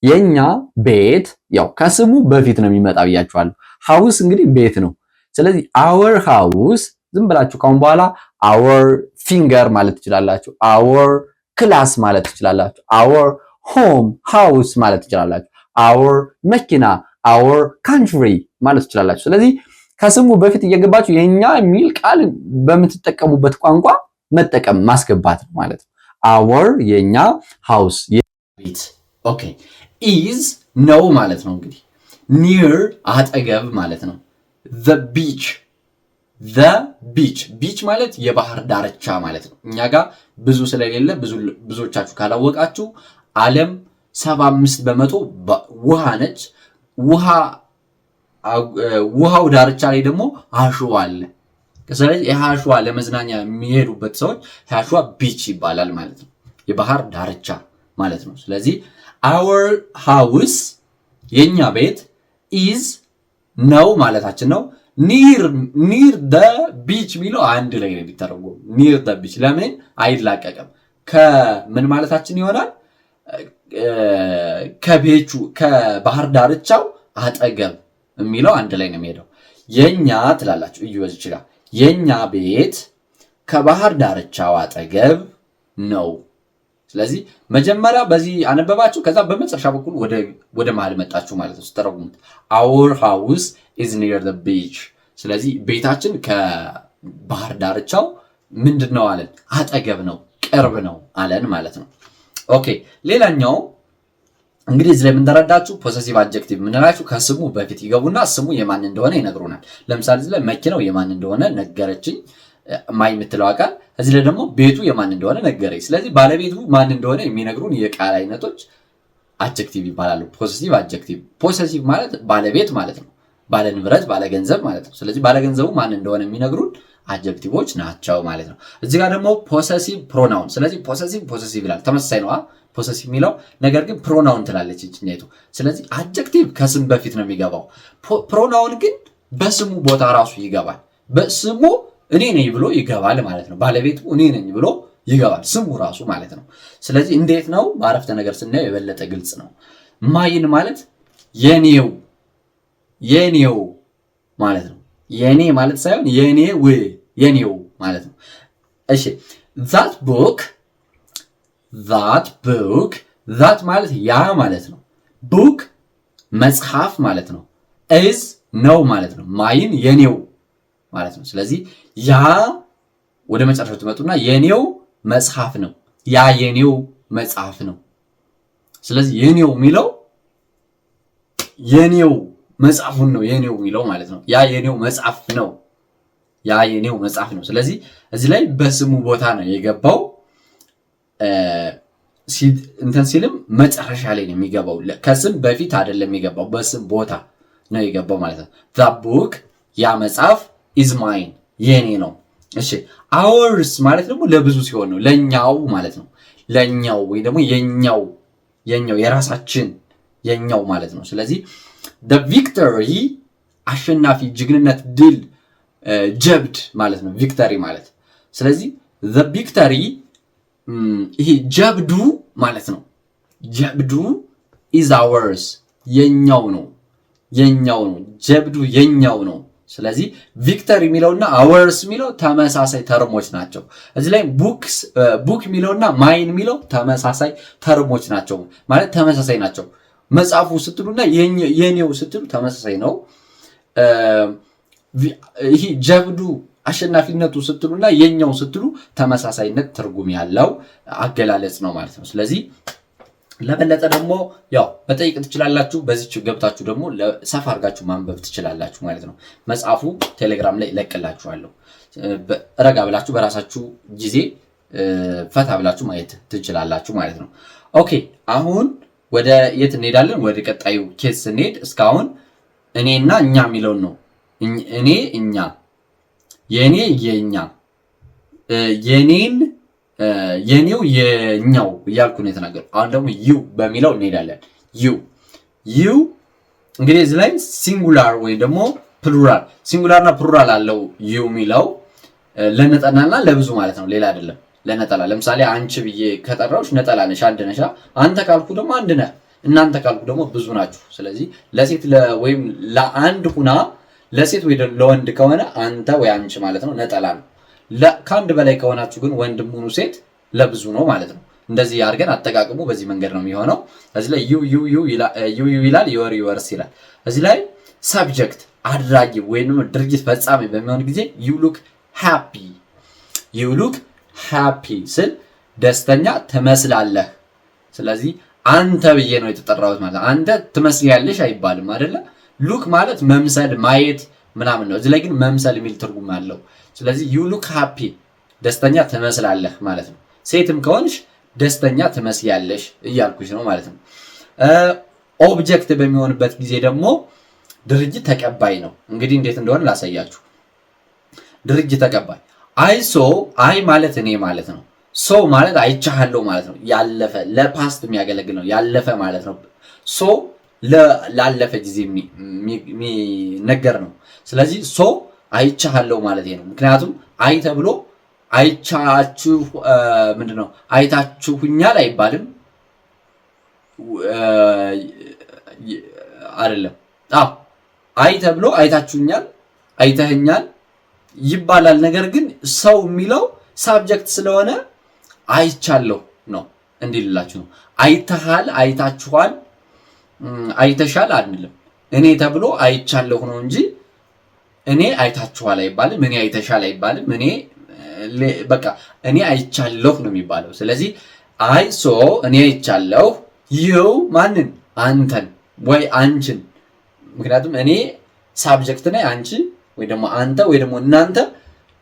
የኛ ቤት ያው ከስሙ በፊት ነው የሚመጣ ብያችኋለሁ። ሃውስ እንግዲህ ቤት ነው። ስለዚህ አወር ሃውስ ዝም ብላችሁ ካሁን በኋላ አወር ፊንገር ማለት ትችላላችሁ። አወር ክላስ ማለት ትችላላችሁ። አወር ሆም ሃውስ ማለት ትችላላችሁ። አወር መኪና አወር ካንትሪ ማለት ትችላላችሁ። ስለዚህ ከስሙ በፊት እየገባችሁ የኛ የሚል ቃል በምትጠቀሙበት ቋንቋ መጠቀም ማስገባት ነው ማለት ነው። አወር የኛ ሃውስ ቤት። ኦኬ ኢዝ ነው ማለት ነው። እንግዲህ ኒር አጠገብ ማለት ነው። ቢች ማለት የባህር ዳርቻ ማለት ነው። እኛ ጋር ብዙ ስለሌለ ብዙዎቻችሁ ካላወቃችሁ ዓለም 75 በመቶ ውሃ ነች። ውሃው ዳርቻ ላይ ደግሞ አሸዋ አለ። ስለዚህ ይህ አሸዋ ለመዝናኛ የሚሄዱበት ሰዎች አሸዋ ቢች ይባላል ማለት ነው። የባህር ዳርቻ ማለት ነው። ስለዚህ our house የኛ ቤት is ነው ማለታችን ነው። near the beach ሚለው አንድ ላይ ነው የሚተረጎመው። near the beach ለምን አይላቀቅም? ከምን ማለታችን ይሆናል? ከቤቹ ከባህር ዳርቻው አጠገብ የሚለው አንድ ላይ ነው የሚሄደው። የኛ ትላላችሁ እዩ በዚህ ይችላል። የኛ ቤት ከባህር ዳርቻው አጠገብ ነው። ስለዚህ መጀመሪያ በዚህ አነበባችሁ፣ ከዛ በመጨረሻ በኩል ወደ መሃል መጣችሁ ማለት ነው ስትተረጉሙት። our house is near the beach። ስለዚህ ቤታችን ከባህር ዳርቻው ምንድነው አለን? አጠገብ ነው፣ ቅርብ ነው አለን ማለት ነው። ኦኬ ሌላኛው እንግዲህ እዚህ ላይ የምንተረዳችሁ ፖሰሲቭ አድጀክቲቭ የምንላችሁ ከስሙ በፊት ይገቡና ስሙ የማን እንደሆነ ይነግሩናል። ለምሳሌ እዚህ ላይ መኪናው የማን እንደሆነ ነገረችኝ ማይ የምትለው አካል። እዚህ ላይ ደግሞ ቤቱ የማን እንደሆነ ነገረኝ። ስለዚህ ባለቤቱ ማን እንደሆነ የሚነግሩን የቃል አይነቶች አድጀክቲቭ ይባላሉ። ፖሰሲቭ አድጀክቲቭ። ፖሰሲቭ ማለት ባለቤት ማለት ነው። ባለ ንብረት፣ ባለ ገንዘብ ማለት ነው። ስለዚህ ባለ ገንዘቡ ማን እንደሆነ የሚነግሩን አድጀክቲቮች ናቸው ማለት ነው። እዚህ ጋር ደግሞ ፖሰሲቭ ፕሮናውን። ስለዚህ ፖሰሲቭ ይላል። ተመሳሳይ ነው ፖሰሲቭ የሚለው ነገር ግን ፕሮናውን ትላለች እኛይቱ። ስለዚህ አድጀክቲቭ ከስም በፊት ነው የሚገባው። ፕሮናውን ግን በስሙ ቦታ ራሱ ይገባል። በስሙ እኔ ነኝ ብሎ ይገባል ማለት ነው። ባለቤቱ እኔ ነኝ ብሎ ይገባል ስሙ ራሱ ማለት ነው። ስለዚህ እንዴት ነው በአረፍተ ነገር ስናየው የበለጠ ግልጽ ነው። ማይን ማለት የኔው ማለት ነው። የኔ ማለት ሳይሆን የኔው ማለት ነው። እሺ that book that ማለት ያ ማለት ነው። book መጽሐፍ ማለት ነው። is ነው ማለት ነው። ማይን የኔው ማለት ነው። ስለዚህ ያ ወደ መጨረሻው ትመጡና የኔው መጽሐፍ ነው። ያ የኔው መጽሐፍ ነው። ስለዚህ የኔው የሚለው የኔው መጽሐፉን ነው የኔው የሚለው ማለት ነው። ያ የኔው መጽሐፍ ነው። ስለዚህ እዚህ ላይ በስሙ ቦታ ነው የገባው። እንትን ሲልም መጨረሻ ላይ ነው የሚገባው። ከስም በፊት አይደለም የገባው፣ በስም ቦታ ነው የገባው ማለት ነው። that book ያ መጽሐፍ is mine የኔ ነው። እሺ ours ማለት ደግሞ ለብዙ ሲሆን ነው፣ ለኛው ማለት ነው። ለኛው ወይ ደግሞ የኛው የራሳችን የኛው ማለት ነው። ስለዚህ the victory አሸናፊ፣ ጀግንነት፣ ድል፣ ጀብድ ማለት ነው ቪክተሪ ማለት። ስለዚህ the victory ይሄ ጀብዱ ማለት ነው። ጀብዱ is ours የኛው ነው። ጀብዱ የኛው ነው። ስለዚህ ቪክተሪ የሚለውና አወርስ የሚለው ተመሳሳይ ተርሞች ናቸው። እዚህ ላይ ቡክ የሚለውና ማይን የሚለው ተመሳሳይ ተርሞች ናቸው፣ ማለት ተመሳሳይ ናቸው። መጽሐፉ ስትሉና የኔው ስትሉ ተመሳሳይ ነው። ይሄ ጀብዱ አሸናፊነቱ ስትሉና የኛው ስትሉ ተመሳሳይነት ትርጉም ያለው አገላለጽ ነው ማለት ነው። ስለዚህ ለበለጠ ደግሞ ያው መጠየቅ ትችላላችሁ። በዚህች ገብታችሁ ደግሞ ሰፋ አድርጋችሁ ማንበብ ትችላላችሁ ማለት ነው። መጽሐፉ ቴሌግራም ላይ ለቅላችኋለሁ። ረጋ ብላችሁ በራሳችሁ ጊዜ ፈታ ብላችሁ ማየት ትችላላችሁ ማለት ነው። ኦኬ አሁን ወደ የት እንሄዳለን? ወደ ቀጣዩ ኬስ ስንሄድ እስካሁን እኔና እኛ የሚለውን ነው። እኔ እኛ፣ የኔ የኛ፣ የኔው የኛው እያልኩ ነው የተናገሩ። አሁን ደግሞ ዩ በሚለው እንሄዳለን። ዩ እንግዲህ እዚህ ላይ ሲንጉላር ወይም ደግሞ ፕሉራል፣ ሲንጉላርና ፕሉራል አለው። ዩ የሚለው ለነጠላና ለብዙ ማለት ነው፣ ሌላ አይደለም። ለነጠላ ለምሳሌ አንቺ ብዬ ከጠራሁሽ ነጠላ ነሽ፣ አንድ ነሽ። አንተ ካልኩ ደግሞ አንድ ነህ፣ እናንተ ካልኩ ደግሞ ብዙ ናችሁ። ስለዚህ ለሴት ወይም ለአንድ ሁና ለሴት ወይ ለወንድ ከሆነ አንተ ወይ አንቺ ማለት ነው፣ ነጠላ ነው። ከአንድ በላይ ከሆናችሁ ግን ወንድም ሁኑ ሴት ለብዙ ነው ማለት ነው። እንደዚህ አድርገን አጠቃቅሙ በዚህ መንገድ ነው የሚሆነው። እዚህ ላይ ዩ ይላል፣ ይወርስ ይላል። እዚህ ላይ ሰብጀክት አድራጊ ወይም ድርጊት ፈጻሚ በሚሆን ጊዜ ዩ ሉክ ሃፒ ስል ደስተኛ ትመስላለህ። ስለዚህ አንተ ብዬ ነው የተጠራሁት ማለት ነው። አንተ ትመስያለሽ አይባልም አይደለ? ሉክ ማለት መምሰል፣ ማየት ምናምን ነው። እዚህ ላይ ግን መምሰል የሚል ትርጉም አለው። ስለዚህ ዩ ሉክ ሃፒ ደስተኛ ትመስላለህ ማለት ነው። ሴትም ከሆንሽ ደስተኛ ትመስያለሽ እያልኩሽ ነው ማለት ነው። ኦብጀክት በሚሆንበት ጊዜ ደግሞ ድርጊት ተቀባይ ነው። እንግዲህ እንዴት እንደሆነ ላሳያችሁ። ድርጊት ተቀባይ አይ ማለት እኔ ማለት ነው። ሶ ማለት አይቻለሁ ማለት ነው። ያለፈ ለፓስት የሚያገለግል ነው። ያለፈ ማለት ነው። ሶ ላለፈ ጊዜ የሚነገር ነው። ስለዚህ ሶ አይቻለሁ ማለት ነው። ምክንያቱም አይ ተብሎ አይቻችሁ ምንድነው አይታችሁኛል አይባልም አይደለም። አይ ተብሎ አይታችሁኛል፣ አይተህኛል ይባላል። ነገር ግን ሰው የሚለው ሳብጀክት ስለሆነ አይቻለሁ ነው እንዲልላችሁ ነው። አይተሃል፣ አይታችኋል፣ አይተሻል አንልም። እኔ ተብሎ አይቻለሁ ነው እንጂ እኔ አይታችኋል አይባልም፣ እኔ አይተሻል አይባልም። በቃ እኔ አይቻለሁ ነው የሚባለው። ስለዚህ አይ ሶ እኔ አይቻለሁ፣ ይው ማንን አንተን ወይ አንቺን። ምክንያቱም እኔ ሳብጀክት ነኝ፣ አንቺ ወይ ደግሞ አንተ ወይ ደግሞ እናንተ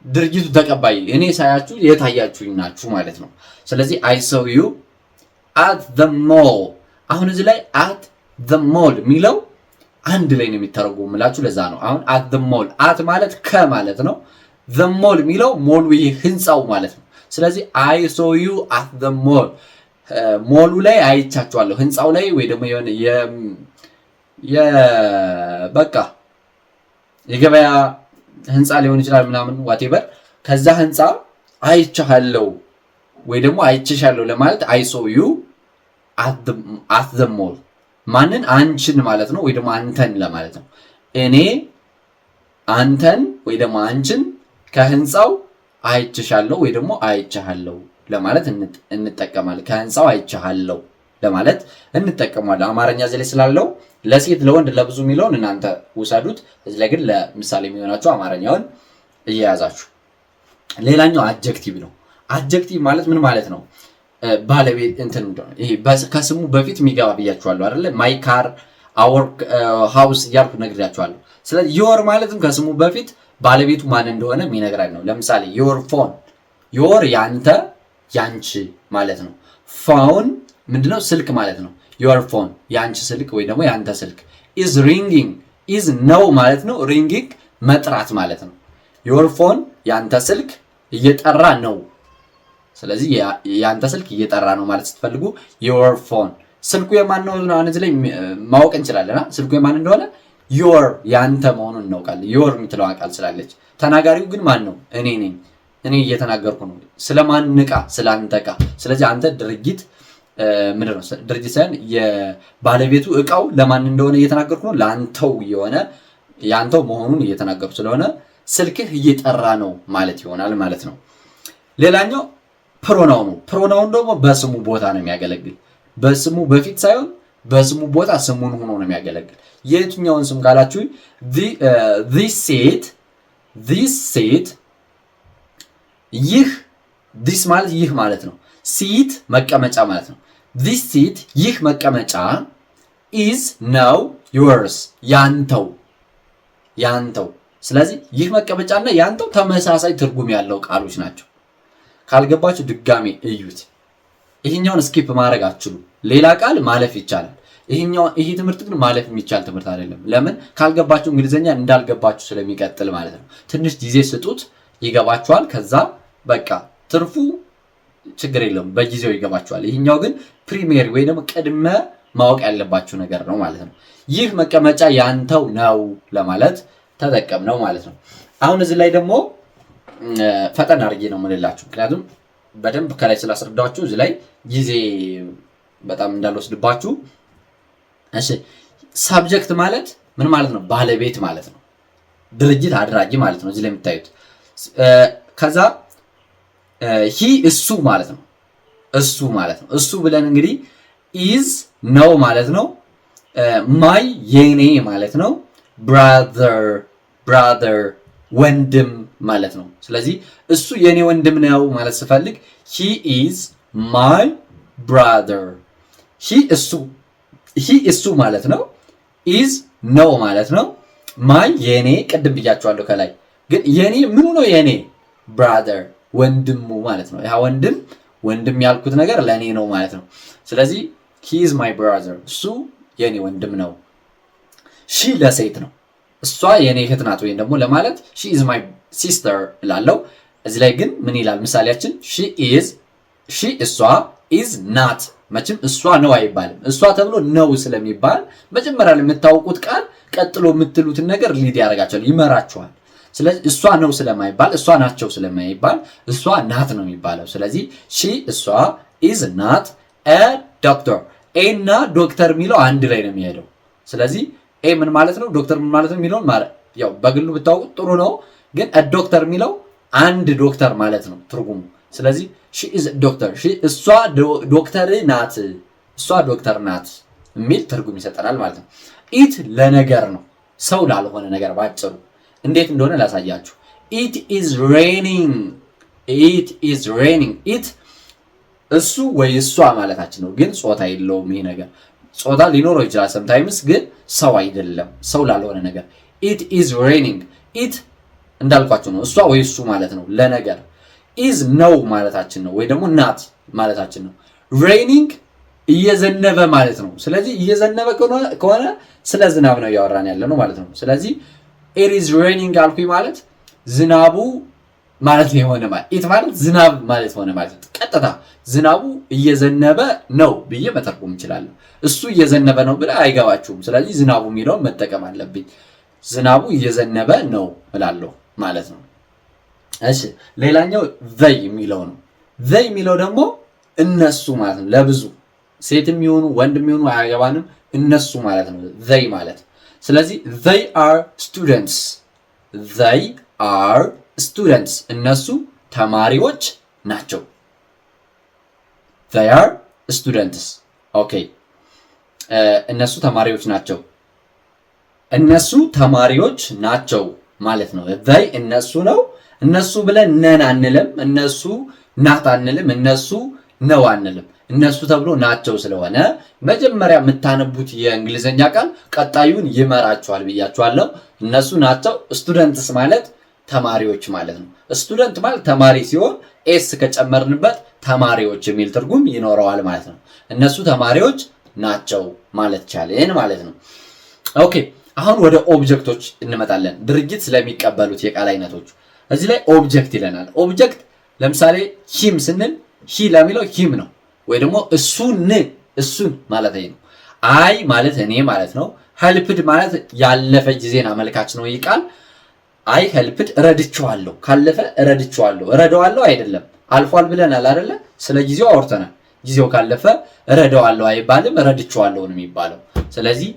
ድርጊቱ ተቀባይ፣ እኔ ሳያችሁ የታያችሁኝ ናችሁ ማለት ነው። ስለዚህ አይ ሶ ዩ አት ዘ ሞል። አሁን እዚህ ላይ አት ዘ ሞል የሚለው አንድ ላይ ነው የሚተረጎምላችሁ። ለዛ ነው አሁን አት ዘ ሞል፣ አት ማለት ከማለት ነው። ዘ ሞል የሚለው ሞሉ ይሄ ህንፃው ማለት ነው። ስለዚህ አይ ሶ ዩ አት ዘ ሞል፣ ሞሉ ላይ አይቻችኋለሁ፣ ህንፃው ላይ ወይ ደግሞ በቃ የገበያ ህንፃ ሊሆን ይችላል ምናምን ዋቴቨር። ከዛ ህንፃ አይቻለሁ ወይ ደግሞ አይችሻለሁ ለማለት አይ ሶ ዩ አት ዘ ሞል ማንን? አንቺን ማለት ነው፣ ወይ ደግሞ አንተን ለማለት ነው። እኔ አንተን ወይ ደግሞ አንቺን ከህንፃው አይችሻለሁ ወይ ደግሞ አይቻለሁ ለማለት እንጠቀማለን። ከህንፃው አይቻለሁ ለማለት እንጠቀማለን። አማርኛ እዚህ ላይ ስላለው ለሴት ለወንድ ለብዙ የሚለውን እናንተ ውሰዱት። እዚህ ላይ ግን ለምሳሌ የሚሆናችሁ አማርኛውን እየያዛችሁ። ሌላኛው አጀክቲቭ ነው። አጀክቲቭ ማለት ምን ማለት ነው? ባለቤት እንትን ይሄ ከስሙ በፊት የሚገባ ብያችኋለሁ አይደለ? ማይ ካር፣ አወር ሃውስ እያልኩ ነግሬያችኋለሁ። ስለዚህ ዮር ማለትም ከስሙ በፊት ባለቤቱ ማን እንደሆነ የሚነግራኝ ነው። ለምሳሌ ዮር ፎን፣ ዮር ያንተ ያንቺ ማለት ነው። ፎን ምንድነው? ስልክ ማለት ነው። ዮር ፎን ያንቺ ስልክ ወይ ደግሞ ያንተ ስልክ። ኢዝ ሪንጊንግ፣ ኢዝ ነው ማለት ነው። ሪንጊንግ መጥራት ማለት ነው። ዮር ፎን ያንተ ስልክ እየጠራ ነው። ስለዚህ ያንተ ስልክ እየጠራ ነው ማለት ስትፈልጉ ዮር ፎን። ስልኩ የማን ነው? አሁን እዚህ ላይ ማወቅ እንችላለን። ስልኩ የማን እንደሆነ ዮር ያንተ መሆኑን እናውቃለን። ዮር የምትለው ቃል ስላለች። ተናጋሪው ግን ማን ነው? እኔ ነኝ። እኔ እየተናገርኩ ነው። ስለማን ዕቃ? ስለአንተ ዕቃ። ስለዚህ አንተ ድርጊት ምንድነው? ድርጅት ሳይሆን የባለቤቱ ዕቃው ለማን እንደሆነ እየተናገርኩ ነው። ለአንተው የሆነ ያንተው መሆኑን እየተናገርኩ ስለሆነ ስልክህ እየጠራ ነው ማለት ይሆናል ማለት ነው። ሌላኛው ፕሮናውኑ። ፕሮናውን ደግሞ በስሙ ቦታ ነው የሚያገለግል። በስሙ በፊት ሳይሆን በስሙ ቦታ ስሙን ሆኖ ነው የሚያገለግል። የትኛውን ስም ካላችሁ this seat ይህ this ማለት ይህ ማለት ነው። seat መቀመጫ ማለት ነው። this seat ይህ መቀመጫ is ነው yours ያንተው። ስለዚህ ይህ መቀመጫና ያንተው ተመሳሳይ ትርጉም ያለው ቃሎች ናቸው። ካልገባችሁ ድጋሜ እዩት። ይሄኛውን ስኪፕ ማድረግ አትችሉ። ሌላ ቃል ማለፍ ይቻላል። ይሄ ትምህርት ግን ማለፍ የሚቻል ትምህርት አይደለም። ለምን? ካልገባችሁ እንግሊዘኛ እንዳልገባችሁ ስለሚቀጥል ማለት ነው። ትንሽ ጊዜ ስጡት፣ ይገባችኋል። ከዛ በቃ ትርፉ ችግር የለውም፣ በጊዜው ይገባችኋል። ይሄኛው ግን ፕሪሚየር ወይ ደግሞ ቅድመ ማወቅ ያለባችሁ ነገር ነው ማለት ነው። ይህ መቀመጫ ያንተው ነው ለማለት ተጠቀምነው ማለት ነው። አሁን እዚህ ላይ ደግሞ ፈጠን አድርጌ ነው የምልላችሁ፣ ምክንያቱም በደንብ ከላይ ስላስረዳችሁ እዚህ ላይ ጊዜ በጣም እንዳልወስድባችሁ። እሺ፣ ሳብጀክት ማለት ምን ማለት ነው? ባለቤት ማለት ነው። ድርጊት አድራጊ ማለት ነው እዚህ ላይ የምታዩት። ከዛ ሂ እሱ ማለት ነው። እሱ ብለን እንግዲህ ኢዝ ነው ማለት ነው። ማይ የኔ ማለት ነው። ብራዘር ወንድም ማለት ነው። ስለዚህ እሱ የኔ ወንድም ነው ማለት ስፈልግ ሂ ኢዝ ማይ ብራዘር። ሂ እሱ ማለት ነው። ኢዝ ነው ማለት ነው። ማይ የኔ ቅድም ብያቸዋለሁ ከላይ። ግን የኔ ምኑ ነው? የኔ ብራዘር ወንድሙ ማለት ነው። ያ ወንድም ያልኩት ነገር ለኔ ነው ማለት ነው። ስለዚህ ሂ ኢዝ ማይ ብራዘር፣ እሱ የኔ ወንድም ነው። ሺ ለሴት ነው። እሷ የኔ እህት ናት ወይም ደግሞ ለማለት ሺ ኢዝ ማይ ሲስተር እላለሁ። እዚህ ላይ ግን ምን ይላል ምሳሌያችን? እሷ ኢዝ ናት። መቼም እሷ ነው አይባልም። እሷ ተብሎ ነው ስለሚባል መጀመሪያ ላይ የምታውቁት ቃል ቀጥሎ የምትሉትን ነገር ሊድ ያደርጋቸዋል፣ ይመራቸዋል። ስለዚህ እሷ ነው ስለማይባል፣ እሷ ናቸው ስለማይባል እሷ ናት ነው የሚባለው። ስለዚህ እሷ ኢዝ ናት አ ዶክተር። ኤ እና ዶክተር የሚለው አንድ ላይ ነው የሚሄደው። ስለዚህ ኤ ምን ማለት ነው? ዶክተር ምን ማለት ነው የሚለውን ማለት ያው በግሉ ብታውቁት ጥሩ ነው። ግን ዶክተር የሚለው አንድ ዶክተር ማለት ነው ትርጉሙ። ስለዚህ ሺ ኢዝ ዶክተር፣ እሷ ዶክተር ናት የሚል ትርጉም ይሰጠናል ማለት ነው። ኢት ለነገር ነው፣ ሰው ላልሆነ ነገር ባጭሩ። እንዴት እንደሆነ ላሳያችሁ። ኢት ኢዝ ሬኒንግ። ኢት እሱ ወይ እሷ ማለታችን ነው። ግን ጾታ የለውም ይሄ ነገር። ጾታ ሊኖረው ይችላል ሰምታይምስ፣ ግን ሰው አይደለም፣ ሰው ላልሆነ ነገር። ኢት ኢዝ ሬኒንግ። ኢት እንዳልኳችሁ ነው፣ እሷ ወይ እሱ ማለት ነው ለነገር። ኢዝ ነው ማለታችን ነው፣ ወይ ደግሞ ናት ማለታችን ነው። ሬኒንግ እየዘነበ ማለት ነው። ስለዚህ እየዘነበ ከሆነ ስለ ዝናብ ነው እያወራን ያለ ነው ማለት ነው። ስለዚህ ኢት ኢዝ ሬኒንግ አልኩኝ ማለት ዝናቡ ማለት የሆነ ማለት ኢት ማለት ዝናብ ማለት ሆነ ማለት ቀጥታ ዝናቡ እየዘነበ ነው ብዬ መተርጎም እችላለሁ። እሱ እየዘነበ ነው ብለ አይገባችሁም። ስለዚህ ዝናቡ የሚለውን መጠቀም አለብኝ። ዝናቡ እየዘነበ ነው እላለሁ ማለት ነው። እሺ፣ ሌላኛው ዘይ የሚለው ነው። ዘይ የሚለው ደግሞ እነሱ ማለት ነው። ለብዙ ሴትም ይሁኑ ወንድም ይሁኑ አያገባንም፣ እነሱ ማለት ነው they ማለት። ስለዚህ they are students እነሱ ተማሪዎች ናቸው። they are students ኦኬ እነሱ ተማሪዎች ናቸው። እነሱ ተማሪዎች ናቸው ማለት ነው። they እነሱ ነው። እነሱ ብለን ነን አንልም፣ እነሱ ናት አንልም፣ እነሱ ነው አንልም። እነሱ ተብሎ ናቸው ስለሆነ መጀመሪያ የምታነቡት የእንግሊዘኛ ቃል ቀጣዩን ይመራችኋል ብያችኋለሁ። እነሱ ናቸው። ስቱደንትስ ማለት ተማሪዎች ማለት ነው። ስቱደንት ማለት ተማሪ ሲሆን ኤስ ከጨመርንበት ተማሪዎች የሚል ትርጉም ይኖረዋል ማለት ነው። እነሱ ተማሪዎች ናቸው ማለት ቻለን ማለት ነው። ኦኬ አሁን ወደ ኦብጀክቶች እንመጣለን። ድርጊት ስለሚቀበሉት የቃል አይነቶች እዚህ ላይ ኦብጀክት ይለናል። ኦብጀክት ለምሳሌ ሂም ስንል ሂ ለሚለው ሂም ነው ወይ ደግሞ እሱን ማለት ነው። አይ ማለት እኔ ማለት ነው። ሄልፕድ ማለት ያለፈ ጊዜን አመልካች ነው። ይህ ቃል አይ ሄልፕድ ረድቼዋለሁ፣ ካለፈ ረድቼዋለሁ። እረዳዋለሁ አይደለም አልፏል ብለናል አይደለ? ስለ ጊዜው አውርተናል። ጊዜው ካለፈ እረዳዋለሁ አይባልም፣ ረድቼዋለሁ ነው የሚባለው። ስለዚህ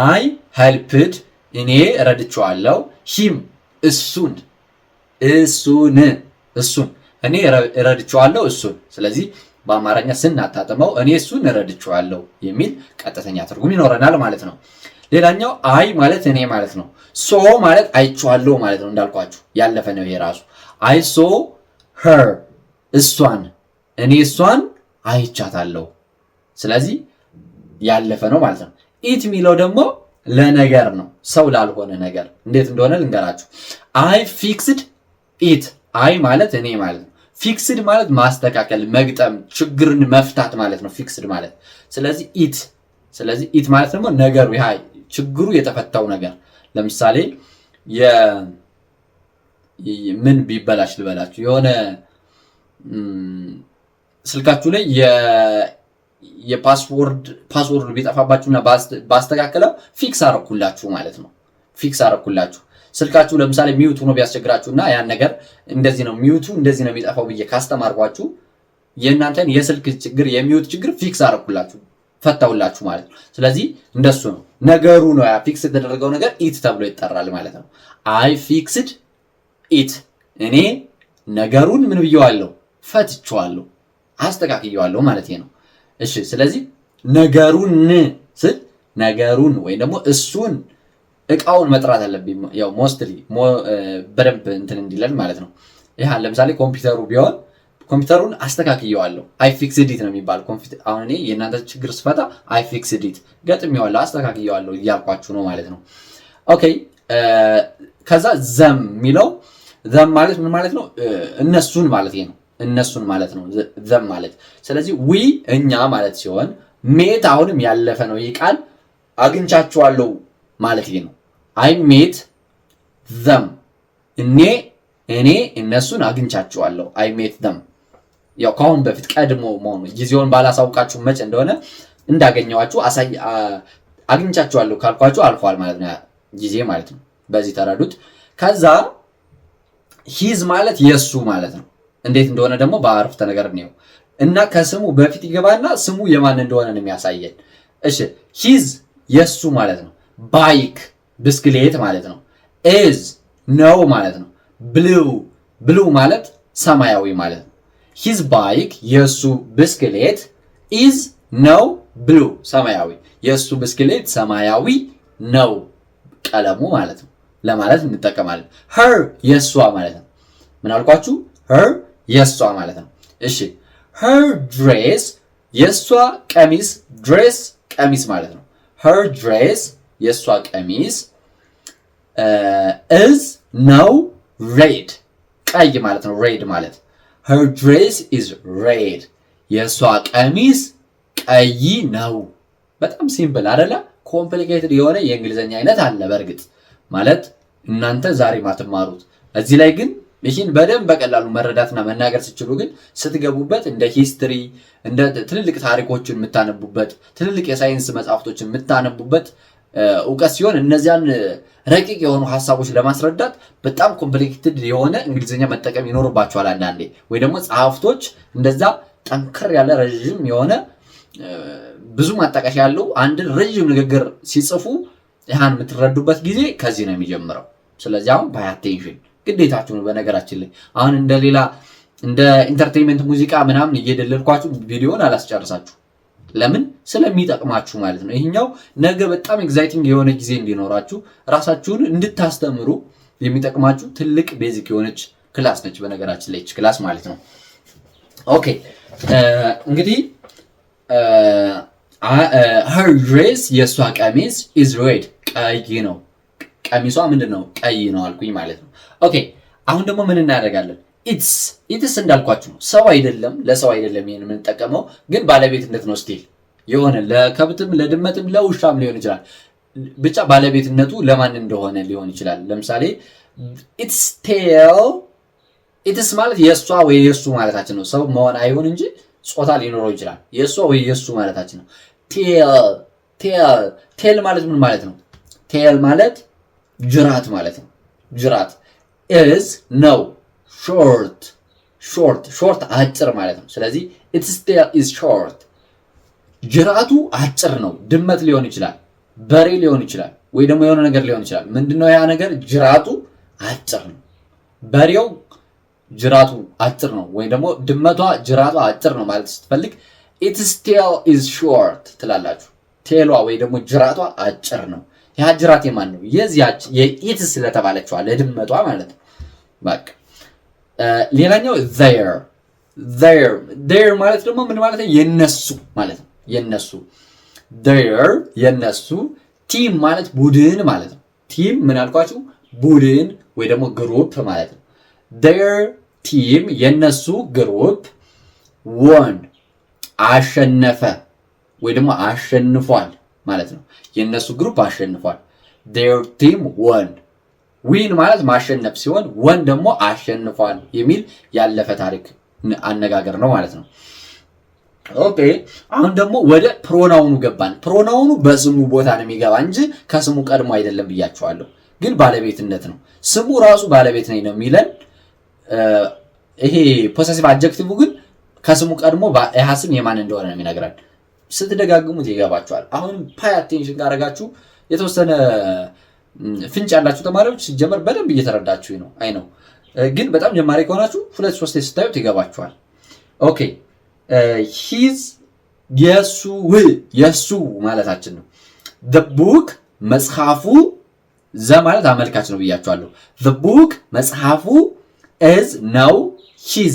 አይ ሄልፕድ እኔ ረድቼዋለሁ፣ ሂም እሱን እኔ ረድቼዋለሁ እሱን። ስለዚህ በአማርኛ ስናጣጥመው እኔ እሱን ረድቼዋለሁ የሚል ቀጥተኛ ትርጉም ይኖረናል ማለት ነው። ሌላኛው አይ ማለት እኔ ማለት ነው። ሶ ማለት አይቼዋለሁ ማለት ነው። እንዳልኳችሁ ያለፈ ነው ይሄ ራሱ። አይ ሶ ሄር እሷን፣ እኔ እሷን አይቻታለሁ። ስለዚህ ያለፈ ነው ማለት ነው። ኢት የሚለው ደግሞ ለነገር ነው፣ ሰው ላልሆነ ነገር። እንዴት እንደሆነ ልንገራችሁ። አይ ፊክስድ ኢት። አይ ማለት እኔ ማለት ነው። ፊክስድ ማለት ማስተካከል፣ መግጠም፣ ችግርን መፍታት ማለት ነው ፊክስድ ማለት። ስለዚህ ኢት ማለት ደግሞ ነገሩ፣ ይሄ ችግሩ የተፈታው ነገር። ለምሳሌ ምን ቢበላሽ ልበላችሁ፣ የሆነ ስልካችሁ ላይ የፓስወርድ ቢጠፋባችሁና ባስተካከለው ፊክስ አረኩላችሁ ማለት ነው። ፊክስ አረኩላችሁ። ስልካችሁ ለምሳሌ ሚውት ሆኖ ቢያስቸግራችሁና ያን ነገር እንደዚህ ነው ሚውቱ እንደዚህ ነው የሚጠፋው ብዬ ካስተማርኳችሁ የእናንተን የስልክ ችግር የሚውት ችግር ፊክስ አረኩላችሁ፣ ፈታውላችሁ ማለት ነው። ስለዚህ እንደሱ ነው ነገሩ ነው። ያ ፊክስ የተደረገው ነገር ኢት ተብሎ ይጠራል ማለት ነው። አይ ፊክስድ ኢት፣ እኔ ነገሩን ምን ብየዋለሁ? ፈትቼዋለሁ፣ አስተካክየዋለሁ ማለት ነው። እሺ ስለዚህ ነገሩን ስል ነገሩን ወይ ደግሞ እሱን እቃውን መጥራት አለብኝ። ያው ሞስትሊ በደንብ እንትን እንዲለን ማለት ነው። ይሄ ለምሳሌ ኮምፒውተሩ ቢሆን ኮምፒውተሩን አስተካክየዋለሁ፣ አይ ፊክስድ ኢት ነው የሚባለው። አሁን እኔ የእናንተ ችግር ስፈታ አይ ፊክስድ ኢት ገጥሜዋለሁ፣ አስተካክየዋለሁ እያልኳችሁ ነው ማለት ነው። ኦኬ ከዛ ዘም የሚለው ዘም ማለት ምን ማለት ነው? እነሱን ማለት ነው። እነሱን ማለት ነው ዘም ማለት። ስለዚህ ዊ እኛ ማለት ሲሆን ሜት አሁንም ያለፈ ነው። ይህ ቃል አግኝቻችኋለሁ ማለት ይሄ ነው። አይ ሜት ዘም፣ እኔ እነሱን አግኝቻችኋለሁ። አይ ሜት ዘም ያው ከአሁን በፊት ቀድሞ መሆኑ ጊዜውን ባላሳውቃችሁ መቼ እንደሆነ እንዳገኘዋችሁ አግኝቻችኋለሁ ካልኳችሁ አልፏል ማለት ነው ጊዜ ማለት ነው። በዚህ ተረዱት። ከዛ ሂዝ ማለት የሱ ማለት ነው። እንዴት እንደሆነ ደግሞ በአረፍተ ነገር ነው እና ከስሙ በፊት ይገባና ስሙ የማን እንደሆነ ነው የሚያሳየን። እሺ ሂዝ የሱ ማለት ነው። ባይክ ብስክሌት ማለት ነው። ኢዝ ነው ማለት ነው። ብሉ ማለት ሰማያዊ ማለት ነው። ሂዝ ባይክ የሱ ብስክሌት ኢዝ ነው ብሉ ሰማያዊ፣ የሱ ብስክሌት ሰማያዊ ነው ቀለሙ ማለት ነው ለማለት እንጠቀማለን። ሄር የሷ ማለት ነው። ምን አልኳችሁ? ሄር የሷ ማለት ነው። እሺ ሄር ድሬስ የሷ ቀሚስ፣ ድሬስ ቀሚስ ማለት ነው። ሄር ድሬስ የሷ ቀሚስ ኢዝ ነው ሬድ ቀይ ማለት ነው። ሬድ ማለት her dress is red የሷ ቀሚስ ቀይ ነው። በጣም ሲምፕል አይደለ? ኮምፕሊኬትድ የሆነ የእንግሊዘኛ አይነት አለ በእርግጥ ማለት እናንተ ዛሬ ማትማሩት። እዚህ ላይ ግን ይህን በደንብ በቀላሉ መረዳትና መናገር ሲችሉ ግን ስትገቡበት እንደ ሂስትሪ እንደ ትልልቅ ታሪኮችን የምታነቡበት ትልልቅ የሳይንስ መጽሐፍቶችን የምታነቡበት እውቀት ሲሆን እነዚያን ረቂቅ የሆኑ ሐሳቦች ለማስረዳት በጣም ኮምፕሊኬትድ የሆነ እንግሊዘኛ መጠቀም ይኖርባቸዋል አንዳንዴ። ወይ ደግሞ ጸሐፍቶች እንደዛ ጠንከር ያለ ረዥም የሆነ ብዙ ማጣቀሻ ያለው አንድን ረጅም ንግግር ሲጽፉ ያን የምትረዱበት ጊዜ ከዚህ ነው የሚጀምረው። ስለዚህ አሁን ፓይ አቴንሽን ግዴታችሁ ነው። በነገራችን ላይ አሁን እንደ ኢንተርቴይንመንት ሙዚቃ ምናምን እየደለልኳችሁ ቪዲዮን አላስጨርሳችሁ። ለምን? ስለሚጠቅማችሁ ማለት ነው። ይሄኛው ነገ በጣም ኤግዛይቲንግ የሆነ ጊዜ እንዲኖራችሁ ራሳችሁን እንድታስተምሩ የሚጠቅማችሁ ትልቅ ቤዚክ የሆነች ክላስ ነች። በነገራችን ላይ ክላስ ማለት ነው። ኦኬ እንግዲህ her dress የሷ ቀሚስ is red ቀይ ነው። ቀሚሷ ምንድነው? ቀይ ነው አልኩኝ ማለት ነው። ኦኬ አሁን ደግሞ ምን እናደርጋለን? ኢትስ እንዳልኳችሁ ነው። ሰው አይደለም፣ ለሰው አይደለም ይሄን የምንጠቀመው፣ ግን ባለቤትነት ነው። ስቲል የሆነ ለከብትም ለድመትም ለውሻም ሊሆን ይችላል። ብቻ ባለቤትነቱ ለማን እንደሆነ ሊሆን ይችላል። ለምሳሌ ኢትስ ማለት የሷ ወይ የሱ ማለታችን ነው። ሰው መሆን አይሆን እንጂ ጾታ ሊኖረው ይችላል። የሷ ወይ የሱ ማለታችን ነው። ቴል ማለት ምን ማለት ነው? ቴል ማለት ጅራት ማለት ነው። ጅራት is ነው። ሾርት አጭር ማለት ነው። ስለዚህ its tail is short ጅራቱ አጭር ነው። ድመት ሊሆን ይችላል፣ በሬ ሊሆን ይችላል፣ ወይ ደግሞ የሆነ ነገር ሊሆን ይችላል። ምንድነው ያ ነገር? ጅራቱ አጭር ነው። በሬው ጅራቱ አጭር ነው፣ ወይ ደግሞ ድመቷ ጅራቷ አጭር ነው ማለት ስትፈልግ its tail is short ትላላችሁ። ቴሏ ወይ ደግሞ ጅራቷ አጭር ነው። ያ ጅራት የማን ነው? የዚያች የኢትስ ስለተባለችዋ ለድመቷ ማለት ነው። በቃ ሌላኛው their ማለት ደግሞ ምን ማለት ነው? የነሱ ማለት ነው። የነሱ ቲም ማለት ቡድን ማለት ነው። ቲም ምን አልኳችሁ? ቡድን ወይ ደግሞ ግሩፕ ማለት ነው። their ቲም የነሱ ግሩፕ won አሸነፈ ወይ ደግሞ አሸንፏል ማለት ነው። የነሱ ግሩፕ አሸንፏል። their team won ዊን ማለት ማሸነፍ ሲሆን ወን ደግሞ አሸንፏል የሚል ያለፈ ታሪክ አነጋገር ነው ማለት ነው። ኦኬ አሁን ደግሞ ወደ ፕሮናውኑ ገባን። ፕሮናውኑ በስሙ ቦታ ነው የሚገባ እንጂ ከስሙ ቀድሞ አይደለም ብያቸዋለሁ። ግን ባለቤትነት ነው። ስሙ ራሱ ባለቤት ነኝ ነው የሚለን። ይሄ ፖሰሲቭ አድጀክቲቭ ግን ከስሙ ቀድሞ ያ ስም የማን እንደሆነ ነው የሚነግረን። ስትደጋግሙት ይገባቸዋል። አሁን ፓይ አቴንሽን ካደረጋችሁ የተወሰነ ፍንጭ ያላችሁ ተማሪዎች ሲጀመር በደንብ እየተረዳችሁ ነው። አይ ነው ግን በጣም ጀማሪ ከሆናችሁ 2-3 ስታዩት ይገባችኋል። ኦኬ ሂዝ የሱ ማለታችን ነው። the book መጽሐፉ ዘ ማለት አመልካች ነው ብያችኋለሁ። the book መጽሐፉ is ነው ሂዝ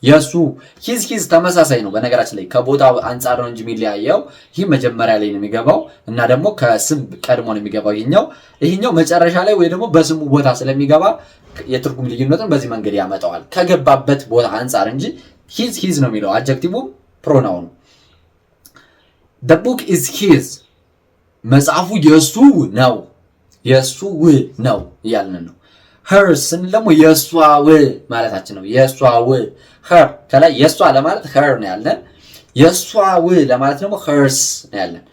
የሱ ሂዝ ተመሳሳይ ነው። በነገራችን ላይ ከቦታው አንጻር ነው እንጂ የሚለያየው። ይህ መጀመሪያ ላይ ነው የሚገባው እና ደግሞ ከስም ቀድሞ ነው የሚገባው። ይሄኛው መጨረሻ ላይ ወይ ደግሞ በስሙ ቦታ ስለሚገባ የትርጉም ልዩነትን በዚህ መንገድ ያመጣዋል ከገባበት ቦታ አንጻር እንጂ ሂዝ ነው የሚለው አድጀክቲቭ ፕሮናውን። the book is his መጽሐፉ የሱ ነው እያልን ነው። her ስንል ደግሞ የሷው ማለታችን ነው። የሷው her ከላይ የሷ ለማለት her ነው ያለን። የሷው ለማለት ደግሞ hers ነው ያለን።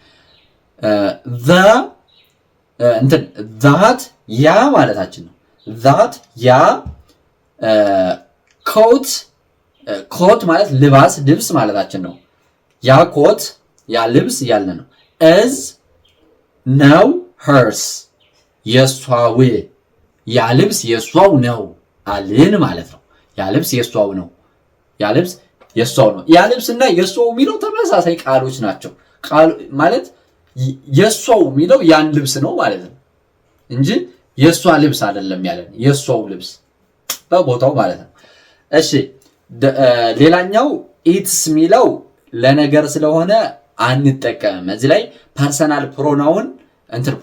that ያ ማለታችን ነው። that ያ ኮት ማለት ልብስ ማለታችን ነው። ያ ኮት ያ ልብስ ያለ ነው። is ነው hers የሷው ያ ልብስ የሷው ነው አልን ማለት ነው። ያ ልብስ የሷው ነው። ያ ልብስ እና የሷው የሚለው ተመሳሳይ ቃሎች ናቸው። ቃል ማለት የሷው የሚለው ያን ልብስ ነው ማለት ነው እንጂ የሷ ልብስ አይደለም ያለን። የሷው ልብስ በቦታው ማለት ነው። እሺ ሌላኛው ኢትስ የሚለው ለነገር ስለሆነ አንጠቀምም። እዚህ ላይ ፐርሰናል ፕሮናውን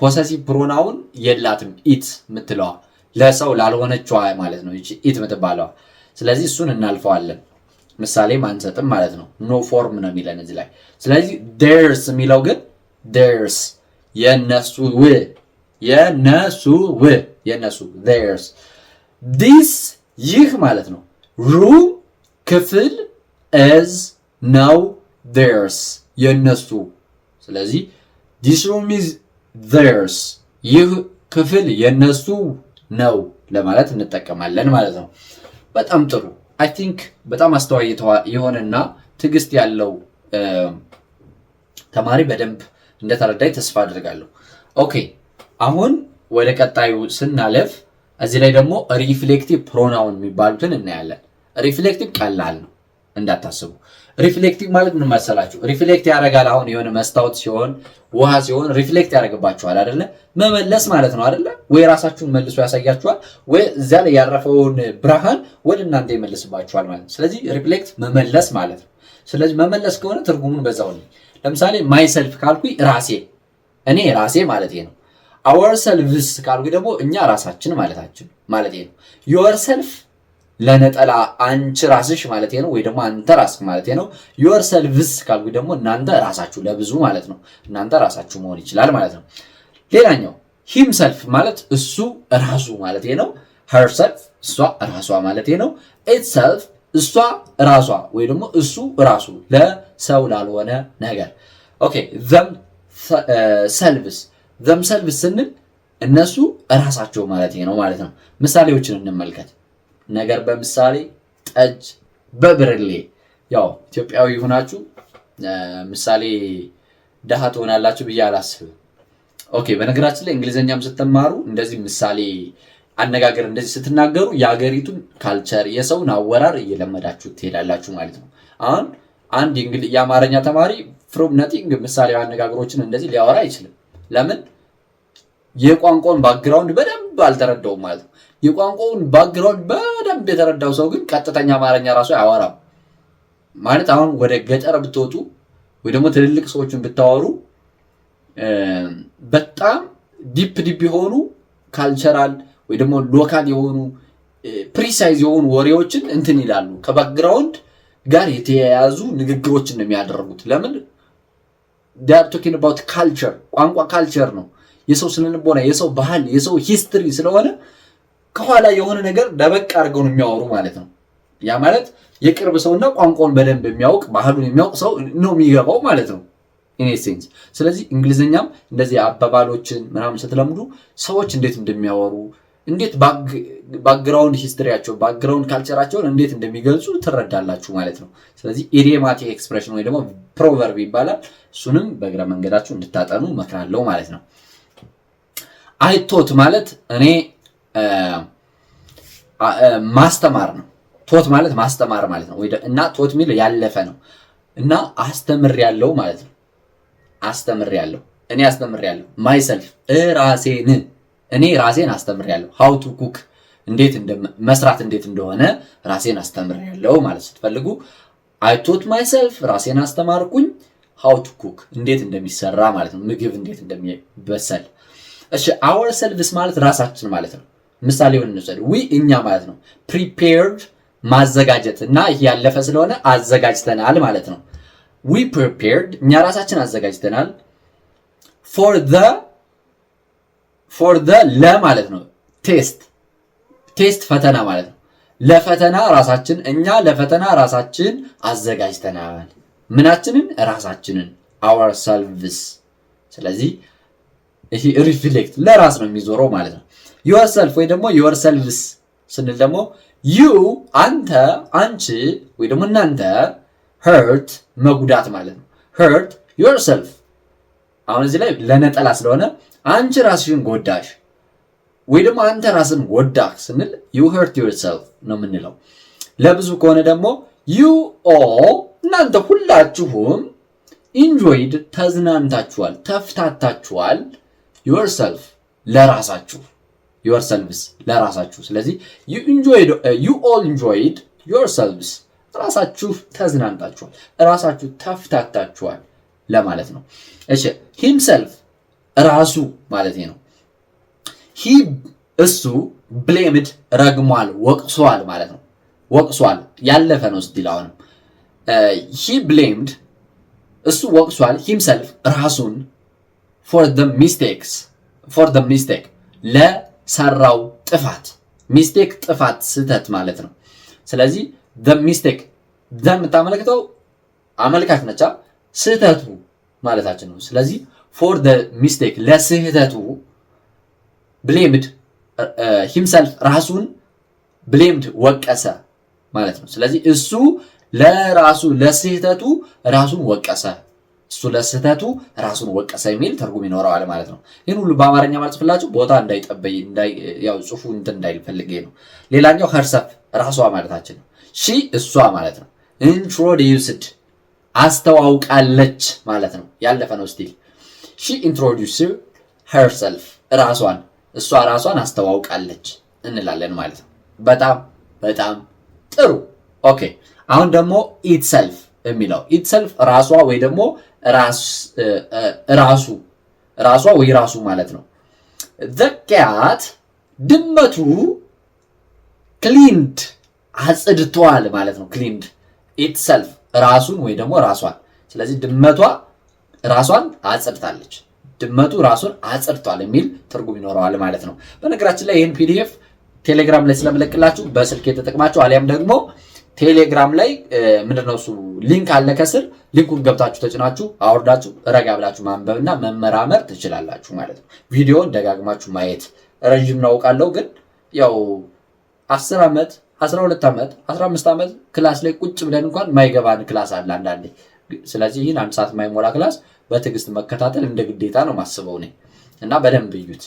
ፖሰሲቭ ፕሮናውን የላትም ኢት የምትለዋ ለሰው ላልሆነችዋ ማለት ነው እቺ ኢት የምትባለዋ። ስለዚህ እሱን እናልፈዋለን፣ ምሳሌ ማንሰጥም ማለት ነው። ኖ ፎርም ነው የሚለን እዚህ ላይ። ስለዚህ theirs የሚለው ግን theirs የነሱ theirs this ይህ ማለት ነው። room ክፍል is ነው theirs የነሱ። ስለዚህ this room is theirs ይህ ክፍል የነሱ ነው ለማለት እንጠቀማለን ማለት ነው። በጣም ጥሩ። አይ ቲንክ በጣም አስተዋይ የሆነና ትዕግስት ያለው ተማሪ በደንብ እንደተረዳይ ተስፋ አድርጋለሁ። ኦኬ አሁን ወደ ቀጣዩ ስናለፍ እዚህ ላይ ደግሞ ሪፍሌክቲቭ ፕሮናውን የሚባሉትን እናያለን። ሪፍሌክቲቭ ቀላል ነው እንዳታስቡ። ሪፍሌክቲቭ ማለት ምን መሰላችሁ? ሪፍሌክት ያደርጋል። አሁን የሆነ መስታወት ሲሆን ውሃ ሲሆን ሪፍሌክት ያደርግባችኋል አይደለ? መመለስ ማለት ነው አይደለ? ወይ ራሳችሁን መልሶ ያሳያችኋል፣ ወይ እዚያ ላይ ያረፈውን ብርሃን ወደ እናንተ ይመልስባችኋል ማለት ነው። ስለዚህ ሪፍሌክት መመለስ ማለት ነው። ስለዚህ መመለስ ከሆነ ትርጉሙን በዛው ነው። ለምሳሌ ማይሰልፍ ካልኩኝ ራሴ፣ እኔ ራሴ ማለት ነው። አወር ሰልቭስ ካልኩ ደግሞ እኛ ራሳችን ማለታችን ማለት ነው። ዮር ሰልፍ ለነጠላ አንቺ ራስሽ ማለት ነው፣ ወይ ደግሞ አንተ ራስህ ማለት ነው። ዮር ሰልቭስ ካልኩ ደግሞ እናንተ ራሳችሁ ለብዙ ማለት ነው። እናንተ ራሳችሁ መሆን ይችላል ማለት ነው። ሌላኛው ሂም ሰልፍ ማለት እሱ ራሱ ማለት ነው። ሄር ሰልፍ እሷ ራሷ ማለት ነው። ኢት ሰልፍ እሷ ራሷ ወይ ደግሞ እሱ ራሱ ለሰው ላልሆነ ነገር። ኦኬ ዘም ሰልቭስ ሰልቭስ ስንል እነሱ ራሳቸው ማለት ነው ማለት ነው። ምሳሌዎችን እንመልከት። ነገር በምሳሌ ጠጅ በብርሌ። ያው ኢትዮጵያዊ ሆናችሁ ምሳሌ ደሃ ትሆናላችሁ ብዬ አላስብም። ኦኬ በነገራችን ላይ እንግሊዘኛም ስትማሩ እንደዚህ ምሳሌ አነጋገር እንደዚህ ስትናገሩ የሀገሪቱን ካልቸር የሰውን አወራር እየለመዳችሁ ትሄዳላችሁ ማለት ነው። አሁን አንድ የአማርኛ ተማሪ ፍሮም ነቲንግ ምሳሌ አነጋገሮችን እንደዚህ ሊያወራ አይችልም። ለምን? የቋንቋውን ባክግራውንድ በደንብ አልተረዳውም ማለት ነው። የቋንቋውን ባክግራውንድ በደንብ የተረዳው ሰው ግን ቀጥተኛ አማርኛ ራሱ አያወራም ማለት። አሁን ወደ ገጠር ብትወጡ ወይ ደግሞ ትልልቅ ሰዎችን ብታወሩ በጣም ዲፕ የሆኑ ካልቸራል ወይ ደግሞ ሎካል የሆኑ ፕሪሳይዝ የሆኑ ወሬዎችን እንትን ይላሉ። ከባክግራውንድ ጋር የተያያዙ ንግግሮችን ነው የሚያደርጉት። ለምን? they are talking about culture። ቋንቋ ካልቸር ነው፣ የሰው ስነልቦና፣ የሰው ባህል፣ የሰው ሂስትሪ ስለሆነ ከኋላ የሆነ ነገር ደበቅ አድርገው ነው የሚያወሩ ማለት ነው። ያ ማለት የቅርብ ሰውና ቋንቋውን በደንብ የሚያውቅ ባህሉን የሚያውቅ ሰው ነው የሚገባው ማለት ነው ኢን ሴንስ። ስለዚህ እንግሊዘኛም እንደዚህ አባባሎችን ምናምን ስትለምዱ ሰዎች እንዴት እንደሚያወሩ እንዴት ባክግራውንድ ሂስትሪያቸው ባክግራውንድ ካልቸራቸውን እንዴት እንደሚገልጹ ትረዳላችሁ ማለት ነው። ስለዚህ ኢዲየማቲክ ኤክስፕሬሽን ወይ ደግሞ ፕሮቨርብ ይባላል። እሱንም በእግረ መንገዳችሁ እንድታጠኑ መክራለሁ ማለት ነው። አይቶት ማለት እኔ ማስተማር ነው። ቶት ማለት ማስተማር ማለት ነው። እና ቶት ሚል ያለፈ ነው እና አስተምሬያለሁ ማለት ነው። አስተምሬያለሁ፣ እኔ አስተምሬያለሁ። ማይሰልፍ እኔ ራሴን አስተምሬያለሁ። ሃው ቱ ኩክ እንዴት መስራት እንዴት እንደሆነ ራሴን አስተምሬያለሁ ማለት ስትፈልጉ አይ ቶት ማይሰልፍ ራሴን አስተማርኩኝ። ሃው ቱ ኩክ እንዴት እንደሚሰራ ማለት ነው፣ ምግብ እንዴት እንደሚበሰል። እሺ አወር ሰልቭስ ማለት ራሳችን ማለት ነው። ምሳሌውን እንውሰድ። ዊ እኛ ማለት ነው። ፕሪፔርድ ማዘጋጀት እና ይሄ ያለፈ ስለሆነ አዘጋጅተናል ማለት ነው። ዊ ፕሪፔርድ እኛ ራሳችን አዘጋጅተናል። ፎር ዘ ለማለት ነው። ቴስት ፈተና ማለት ነው። ለፈተና ራሳችን እኛ ለፈተና ራሳችን አዘጋጅተናል። ምናችንን? ራሳችንን our selves። ስለዚህ ይሄ ሪፍሌክት ለራስ ነው የሚዞረው ማለት ነው። yourself ወይ ደግሞ yourselves ስንል ደግሞ you አንተ፣ አንቺ ወይ ደግሞ እናንተ hurt መጉዳት ማለት ነው። hurt yourself አሁን እዚህ ላይ ለነጠላ ስለሆነ አንቺ ራስሽን ጎዳሽ ወይ ደግሞ አንተ ራስን ጎዳህ ስንል you hurt yourself ነው የምንለው። ለብዙ ከሆነ ደግሞ you all እናንተ ሁላችሁም enjoyed ተዝናንታችኋል፣ ተፍታታችኋል yourself ለራሳችሁ yourselves ለራሳችሁ። ስለዚህ you all enjoyed yourselves ራሳችሁ ተዝናንታችኋል፣ ራሳችሁ ተፍታታችኋል ለማለት ነው። እሺ himself ራሱ ማለት ነው። he እሱ blamed ረግሟል፣ ወቅሷል ማለት ነው። ወቅሷል ያለፈ ነው ስቲል አሁንም he blamed እሱ ወቅሷል himself ራሱን for the mistake ለሰራው ጥፋት። ሚስቴክ ጥፋት ስህተት ማለት ነው። ስለዚህ the mistake የምታመለክተው አመልካች ነቻ ስህተቱ ማለታችን ነው። ስለዚህ for the mistake ለስህተቱ blamed himself ራሱን blamed ወቀሰ ማለት ነው። ስለዚህ እሱ ለስህተቱ ራሱን ወቀሰ። እሱ ለስህተቱ ራሱን ወቀሰ የሚል ትርጉም ይኖረዋል ማለት ነው። ይህን ሁሉ በአማርኛ ማጽፍላችሁ ቦታ እንዳይጠበይ ያው ጽሁፉ እንትን እንዳይፈልግ ነው። ሌላኛው ሄርሰልፍ ራሷ ማለታችን ነው። ሺ እሷ ማለት ነው። ኢንትሮዲዩስድ አስተዋውቃለች ማለት ነው። ያለፈ ነው ስቲል ሺ ኢንትሮዲዩስድ ሄርሰልፍ ራሷን እሷ ራሷን አስተዋውቃለች እንላለን ማለት ነው። በጣም በጣም ጥሩ። ኦኬ አሁን ደግሞ ኢትሰልፍ የሚለው ኢትሰልፍ ራሷ ወይ ደግሞ ራሷ ወይ ራሱ ማለት ነው። the cat ድመቱ ክሊንድ አጽድቷል ማለት ነው። ክሊንድ ኢትሰልፍ ራሱን ወይ ደግሞ ራሷን። ስለዚህ ድመቷ ራሷን አጽድታለች፣ ድመቱ ራሱን አጽድቷል የሚል ትርጉም ይኖረዋል ማለት ነው። በነገራችን ላይ ይህን ፒዲኤፍ ቴሌግራም ላይ ስለምለቅላችሁ በስልክ የተጠቅማችሁ አሊያም ደግሞ ቴሌግራም ላይ ምንድነው እሱ ሊንክ አለ ከስር ሊንኩን ገብታችሁ ተጭናችሁ አውርዳችሁ ረጋ ብላችሁ ማንበብና መመራመር ትችላላችሁ ማለት ነው። ቪዲዮውን ደጋግማችሁ ማየት ረጅም ነው አውቃለሁ፣ ግን ያው 10 ዓመት 12 ዓመት 15 ዓመት ክላስ ላይ ቁጭ ብለን እንኳን ማይገባን ክላስ አለ አንዳንዴ። ስለዚህ ይህን 1 ሰዓት ማይሞላ ክላስ በትዕግስት መከታተል እንደ ግዴታ ነው ማስበው ነኝ እና በደንብ እዩት።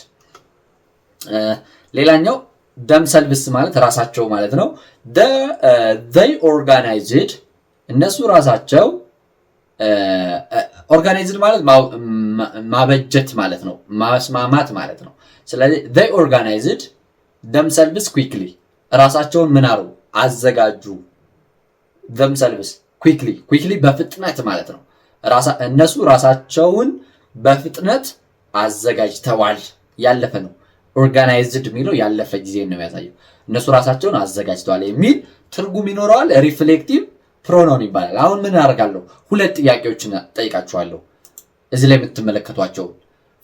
ሌላኛው ደምሰልቭስ ማለት ራሳቸው ማለት ነው። they organized እነሱ ራሳቸው organized ማለት ማበጀት ማለት ነው፣ ማስማማት ማለት ነው። ስለዚህ they organized themselves quickly ራሳቸውን ምን አሩ አዘጋጁ። themselves quickly በፍጥነት ማለት ነው። እነሱ ራሳቸውን በፍጥነት አዘጋጅተዋል ያለፈ ነው። ኦርጋናይዝድ የሚለው ያለፈ ጊዜ ነው የሚያሳየው። እነሱ ራሳቸውን አዘጋጅተዋል የሚል ትርጉም ይኖረዋል። ሪፍሌክቲቭ ፕሮናውን ይባላል። አሁን ምን አደርጋለሁ? 2 ጥያቄዎችን ጠይቃችኋለሁ እዚህ ላይ የምትመለከቷቸው።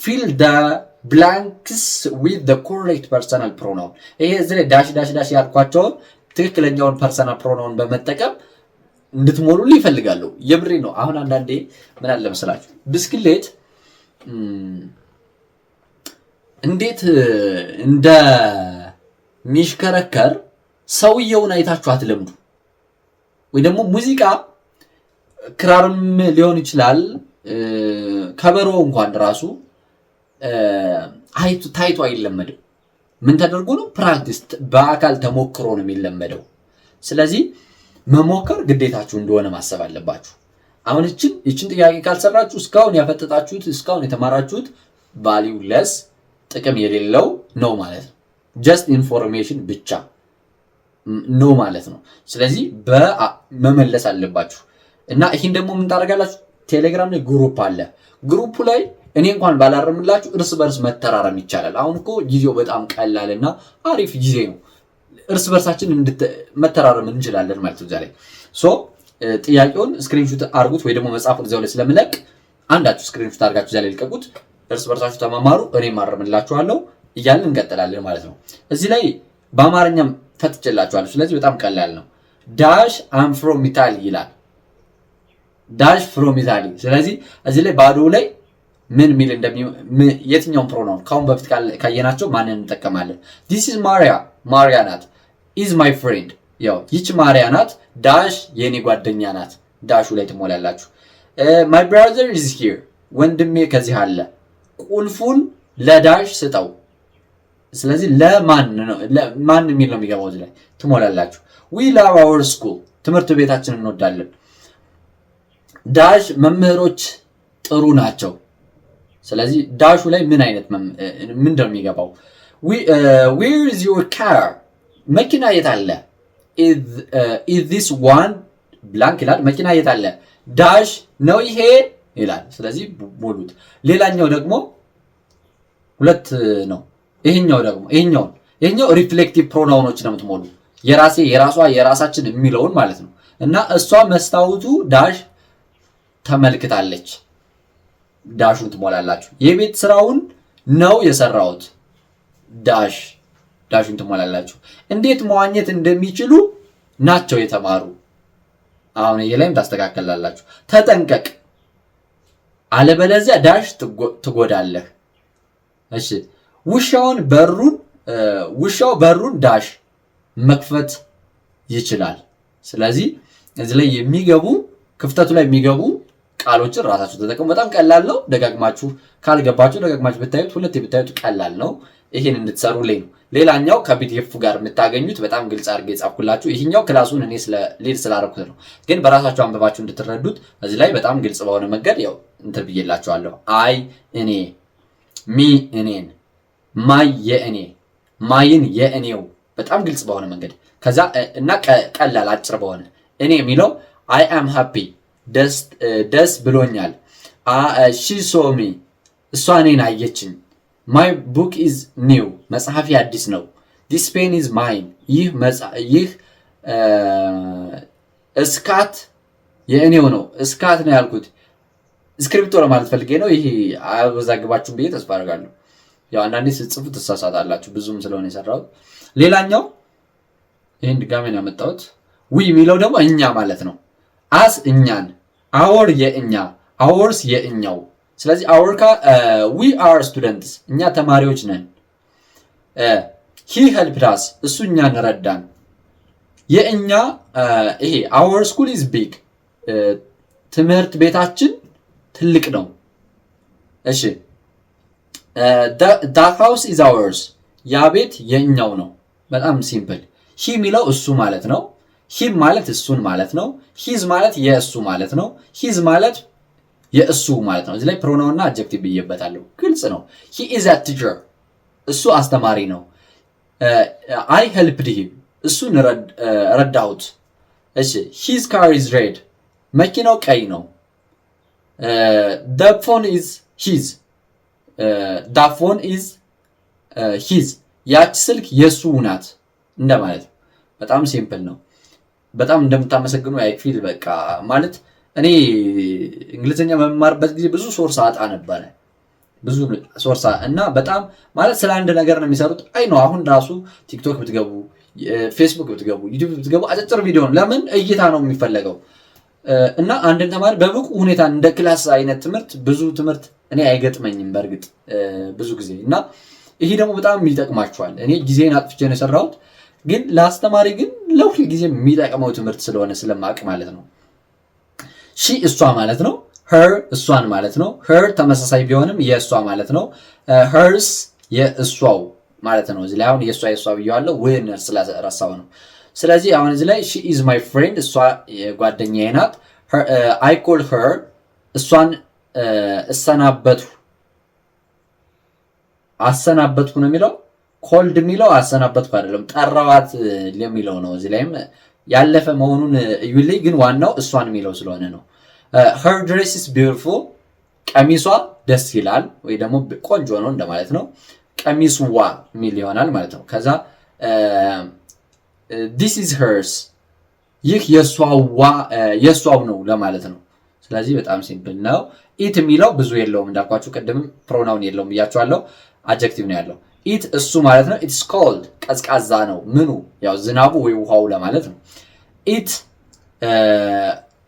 ፊል ደ ብላንክስ ዊዝ ደ ኮሬክት ፐርሰናል ፕሮናውን። ይሄ እዚህ ላይ ዳሽ ያልኳቸውን ትክክለኛውን ፐርሰናል ፕሮናውን በመጠቀም እንድትሞሉልኝ ይፈልጋለሁ። የምሬ ነው። አሁን አንዳንዴ ምን አለ መሰላችሁ ብስክሌት እንዴት እንደሚሽከረከር ሰውየውን አይታችሁ አትለምዱ። ወይ ደግሞ ሙዚቃ ክራርም ሊሆን ይችላል ከበሮ እንኳን ራሱ ታይቶ አይለመድም። ምን ተደርጎ ነው? ፕራክቲስ በአካል ተሞክሮ ነው የሚለመደው። ስለዚህ መሞከር ግዴታችሁ እንደሆነ ማሰብ አለባችሁ። አሁን ይችን ጥያቄ ካልሰራችሁ እስካሁን ያፈጠጣችሁት እስካሁን የተማራችሁት ቫልዩ ለስ ጥቅም የሌለው ነው ማለት ነው። ጀስት ኢንፎርሜሽን ብቻ ነው ማለት ነው። ስለዚህ በመመለስ አለባችሁ እና ይህን ደግሞ ምን ታደርጋላችሁ? ቴሌግራም ላይ ግሩፕ አለ። ግሩፑ ላይ እኔ እንኳን ባላረምላችሁ እርስ በርስ መተራረም ይቻላል። አሁን እኮ ጊዜው በጣም ቀላልና አሪፍ ጊዜ ነው። እርስ በርሳችን መተራረም እንችላለን ማለት ነው። ዛሬ ጥያቄውን ስክሪንሹት አድርጉት ወይ ደግሞ መጽሐፉን እዛው ላይ ስለምለቅ አንዳችሁ ስክሪንሹት አድርጋችሁ እዛ ላይ ልቀቁት። እርስ በርሳችሁ ተማማሩ፣ እኔ ማረምላችኋለሁ እያልን እንቀጥላለን ማለት ነው። እዚህ ላይ በአማርኛም ፈትቼላችኋለሁ። ስለዚህ በጣም ቀላል ነው። ዳሽ አም ፍሮም ኢታሊ ይላል። ዳሽ ፍሮም ኢታሊ። ስለዚህ እዚህ ላይ ባዶ ላይ ምን ሚል የትኛውን ፕሮናውን ካሁን በፊት ካየናቸው ማንን እንጠቀማለን? ዲስ ኢዝ ማሪያ ናት። ኢዝ ማይ ፍሬንድ ያው ይች ማሪያ ናት። ዳሽ የኔ ጓደኛ ናት። ዳሹ ላይ ትሞላላችሁ። ማይ ብራዘር ኢዝ ሂር ወንድሜ ከዚህ አለ። ቁልፉን ለዳሽ ስጠው። ስለዚህ ለማን ነው ማን የሚል ነው የሚገባው እዚህ ላይ ትሞላላችሁ። ዊ ላቭ አወር ስኩል ትምህርት ቤታችንን እንወዳለን። ዳሽ መምህሮች ጥሩ ናቸው። ስለዚህ ዳሹ ላይ ምን አይነት ምንድን ነው የሚገባው? ዌር ኢዝ ዩር ካር መኪና የት አለ? ኢዝ ዚስ ዋን ብላንክ ይላል። መኪና የት አለ? ዳሽ ነው ይሄ ይላል። ስለዚህ ሙሉት። ሌላኛው ደግሞ 2 ነው። ይሄኛው ሪፍሌክቲቭ ፕሮናውኖች ነው የምትሞሉ። የራሴ የራሷ የራሳችን የሚለውን ማለት ነው። እና እሷ መስታወቱ ዳሽ ተመልክታለች። ዳሹን ትሞላላችሁ። የቤት ስራውን ነው የሰራሁት። ዳሹን ትሞላላችሁ። እንዴት መዋኘት እንደሚችሉ ናቸው የተማሩ። አሁን ይሄ ላይም ታስተካከላላችሁ። ተጠንቀቅ አለበለዚያ ዳሽ ትጎዳለህ። እሺ ውሻው በሩን ዳሽ መክፈት ይችላል። ስለዚህ እዚህ ላይ የሚገቡ ክፍተቱ ላይ የሚገቡ ቃሎችን ራሳችሁ ተጠቀሙ። በጣም ቀላል ነው። ደጋግማችሁ ካልገባችሁ ደጋግማችሁ ብታዩት ሁለቴ ብታዩት ቀላል ነው። ይሄን እንድትሰሩልኝ ነው። ሌላኛው ከፒዲኤፍ ጋር የምታገኙት በጣም ግልጽ አድርጌ የጻፍኩላችሁ ይሄኛው ክላሱን እኔ ሊድ ስላደረኩት ነው። ግን በራሳችሁ አንብባችሁ እንድትረዱት እዚህ ላይ በጣም ግልጽ በሆነ መንገድ ያው እንትን ብዬላችኋለሁ። አይ እኔ፣ ሚ እኔን፣ ማይ የእኔ፣ ማይን የእኔው በጣም ግልጽ በሆነ መንገድ ከዛ እና ቀላል አጭር በሆነ እኔ የሚለው አይ አም ሃፒ ደስ ብሎኛል። ሺ ሶ ሚ እሷ እኔን አየችኝ። ማይ ቡክ ኢዝ ኒው መጽሐፊ አዲስ ነው። ዲስ ፔን ኢዝ ማይን ይህ እስካት የእኔው ነው። እስካት ነው ያልኩት እስክሪፕቶ ለማለት ፈልጌ ነው። ይሄ አያወዛግባችሁም ብዬ ተስፋ አደርጋለሁ። ያው አንዳንዴ ስትጽፉ ትሳሳታላችሁ ብዙም ስለሆነ የሰራሁት። ሌላኛው ይህን ድጋሜ ነው ያመጣሁት። ዊ የሚለው ደግሞ እኛ ማለት ነው። አስ እኛን፣ አወር የእኛ፣ አወርስ የእኛው። ስለዚህ አወር ዊ አር ስቱደንትስ እኛ ተማሪዎች ነን። ሂ ሄልፕድ አስ እሱ እኛን ረዳን። የእኛ ይሄ አወር ስኩል ኢዝ ቢግ ትምህርት ቤታችን ትልቅ ነው። እሺ ዳት ሃውስ ኢዝ አወርስ ያ ቤት የእኛው ነው። በጣም ሲምፕል። ሂ የሚለው እሱ ማለት ነው። ሂም ማለት እሱን ማለት ነው። ሂዝ ማለት የእሱ ማለት ነው። ሂዝ ማለት የእሱ ማለት ነው። እዚህ ላይ ፕሮናውንና አጀክቲቭ ብዬበታለሁ። ግልጽ ነው። ሂ ኢዝ አ ቲቸር እሱ አስተማሪ ነው። አይ ሄልፕድ ሂም እሱን ረዳሁት። እሺ ሂዝ ካር ኢዝ ሬድ መኪናው ቀይ ነው። ደ ፎን ኢዝ ሂዝ ዳ ፎን ኢዝ ሂዝ ያች ስልክ የእሱ ናት እንደማለት ነው። በጣም ሲምፕል ነው። በጣም እንደምታመሰግኑ አይፊል በቃ ማለት እኔ እንግሊዝኛ በመማርበት ጊዜ ብዙ ሶርስ አጣ ነበረ። ብዙ ሶርስ እና በጣም ማለት ስለ አንድ ነገር ነው የሚሰሩት። አይ ነው አሁን ራሱ ቲክቶክ ብትገቡ፣ ፌስቡክ ብትገቡ፣ ዩቲዩብ ብትገቡ አጭር ቪዲዮ ነው። ለምን እይታ ነው የሚፈለገው። እና አንድን ተማሪ በብቁ ሁኔታ እንደ ክላስ አይነት ትምህርት ብዙ ትምህርት እኔ አይገጥመኝም በእርግጥ ብዙ ጊዜ እና ይሄ ደግሞ በጣም ይጠቅማችኋል። እኔ ጊዜን አጥፍቼ ነው የሰራሁት፣ ግን ለአስተማሪ ግን ለሁል ጊዜ የሚጠቅመው ትምህርት ስለሆነ ስለማቅ ማለት ነው። ሺ እሷ ማለት ነው። ሄር እሷን ማለት ነው። ሄር ተመሳሳይ ቢሆንም የእሷ ማለት ነው። ሄርስ የእሷው ማለት ነው። እዚህ ላይ አሁን የእሷ ብየዋለሁ ውን ስለረሳው ነው። ስለዚህ አሁን እዚህ ላይ ሺ ኢዝ ማይ ፍሬንድ እሷ ጓደኛዬ ናት። አይ ኮል ሄር እሷን አሰናበትኩ ነው የሚለው። ኮልድ የሚለው አሰናበትኩ አይደለም፣ ጠራዋት የሚለው ነው። እዚህ ላይም ያለፈ መሆኑን እዩልኝ፣ ግን ዋናው እሷን የሚለው ስለሆነ ነው። ሄር ድሬስ ኢዝ ቢዩቲፉል ቀሚሷ ደስ ይላል ወይ ደግሞ ቆንጆ ነው እንደማለት ነው። ቀሚስዋ የሚል ይሆናል ማለት ነው። ከዛ ዲስ ኢዝ ሄርስ ይህ የእሷው ነው ለማለት ነው። ስለዚህ በጣም ሲምፕል ነው። ኢት የሚለው ብዙ የለውም እንዳልኳችሁ፣ ቅድምም ፕሮናውን የለውም ብያችኋለሁ። አጀክቲቭ ነው ያለው። ኢት እሱ ማለት ነው። ኢትስ ኮልድ ቀዝቃዛ ነው። ምኑ ያው ዝናቡ ወይ ውሃው ለማለት ነው። ኢት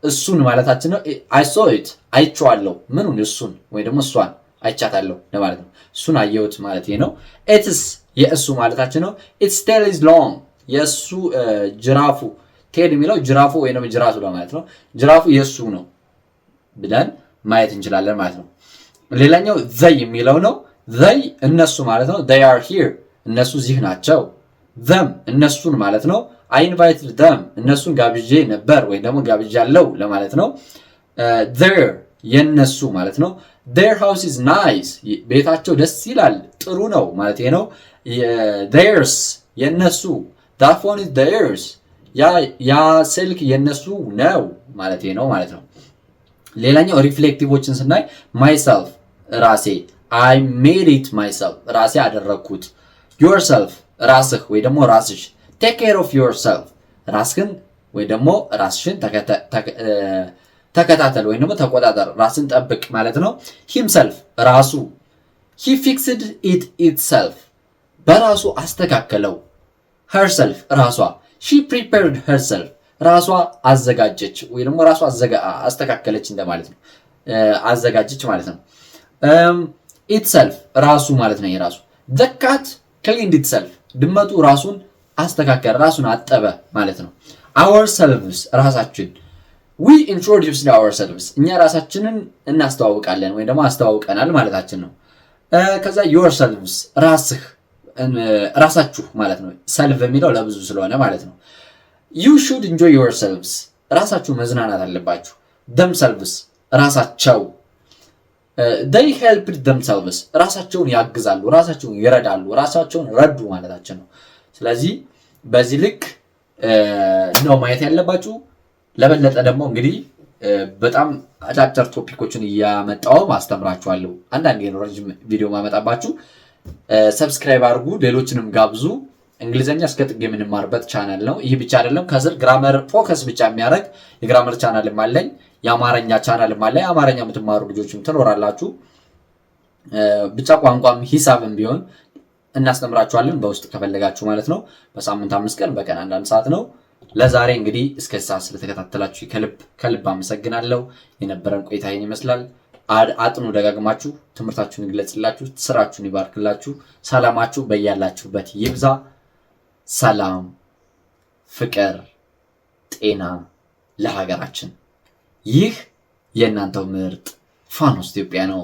እሱን ማለታችን ነው። አይ ሶ ኢት አይቼዋለሁ። ምኑን እሱን ወይ ደግሞ እሷን አይቻታለሁ ለማለት ነው። እሱን አየሁት ማለት ነው። ኢትስ የእሱ ማለታችን ነው። ኢትስ ቴል ኢዝ ሎንግ የእሱ ጅራፉ ቴል የሚለው ጅራፉ ወይ ደግሞ ጅራቱ ለማለት ነው። ጅራፉ የእሱ ነው ብለን ማየት እንችላለን ማለት ነው። ሌላኛው ዘይ የሚለው ነው። ዘይ እነሱ ማለት ነው። they are here እነሱ እዚህ ናቸው። them እነሱን ማለት ነው። I invited them እነሱን ጋብዤ ነበር ወይ ደግሞ ጋብዣለሁ ለማለት ነው። their የነሱ ማለት ነው። their house is nice ቤታቸው ደስ ይላል ጥሩ ነው ማለት ነው። theirs የነሱ that phone is theirs ያ ስልክ የነሱ ነው ማለት ነው ማለት ነው። ሌላኛው ሪፍሌክቲቮችን ስናይ myself ራሴ I made it myself ራሴ አደረግኩት። yourself ራስህ ወይ ደግሞ ራስሽ take care of yourself ራስህን ወይ ደግሞ ራስሽን ተከታተል ወይ ደግሞ ተቆጣጠር ራስን ጠብቅ ማለት ነው። himself ራሱ he fixed it itself በራሱ አስተካከለው። herself ራሷ she prepared herself ራሷ አዘጋጀች ወይ ደግሞ ራሷ አስተካከለች እንደማለት ነው። አዘጋጀች ማለት ነው። itself ራሱ ማለት ነው። የራሱ the cat cleaned itself ድመቱ ራሱን አስተካከለ ራሱን አጠበ ማለት ነው። ourselves ራሳችን we introduced ourselves እኛ ራሳችንን እናስተዋውቃለን ወይ ደግሞ አስተዋውቀናል ማለታችን ነው። ከዛ yourselves ራሳችሁ ማለት ነው። ሰልቭ የሚለው ለብዙ ስለሆነ ማለት ነው። you should enjoy yourselves ራሳችሁ መዝናናት አለባችሁ። themselves ራሳቸው they helped themselves ራሳቸውን ያግዛሉ፣ ራሳቸውን ይረዳሉ፣ ራሳቸውን ረዱ ማለታችን ነው። ስለዚህ በዚህ ልክ ነው ማየት ያለባችሁ። ለበለጠ ደግሞ እንግዲህ በጣም አጫጭር ቶፒኮችን እያመጣው ማስተምራችኋለሁ። አንዳንዴ ነው ረጅም ቪዲዮ ማመጣባችሁ። ሰብስክራይብ አድርጉ፣ ሌሎችንም ጋብዙ። እንግሊዘኛ እስከ ጥግ የምንማርበት ቻናል ነው። ይህ ብቻ አይደለም፣ ከስር ግራመር ፎከስ ብቻ የሚያደርግ የግራመር ቻናልም አለኝ፣ የአማርኛ ቻናልም አለ። የአማርኛ የምትማሩ ልጆችም ትኖራላችሁ። ብቻ ቋንቋም ሂሳብም ቢሆን እናስተምራችኋለን በውስጥ ከፈለጋችሁ ማለት ነው። በሳምንት 5 ቀን በቀን 1 ሰዓት ነው። ለዛሬ እንግዲህ እስከ ሰዓት ስለተከታተላችሁ ከልብ አመሰግናለሁ። የነበረን ቆይታ ይህን ይመስላል። አጥኑ፣ ደጋግማችሁ ትምህርታችሁን ይግለጽላችሁ፣ ስራችሁን ይባርክላችሁ፣ ሰላማችሁ በያላችሁበት ይብዛ። ሰላም፣ ፍቅር፣ ጤና ለሀገራችን። ይህ የእናንተው ምርጥ ፋኖስ ኢትዮጵያ ነው።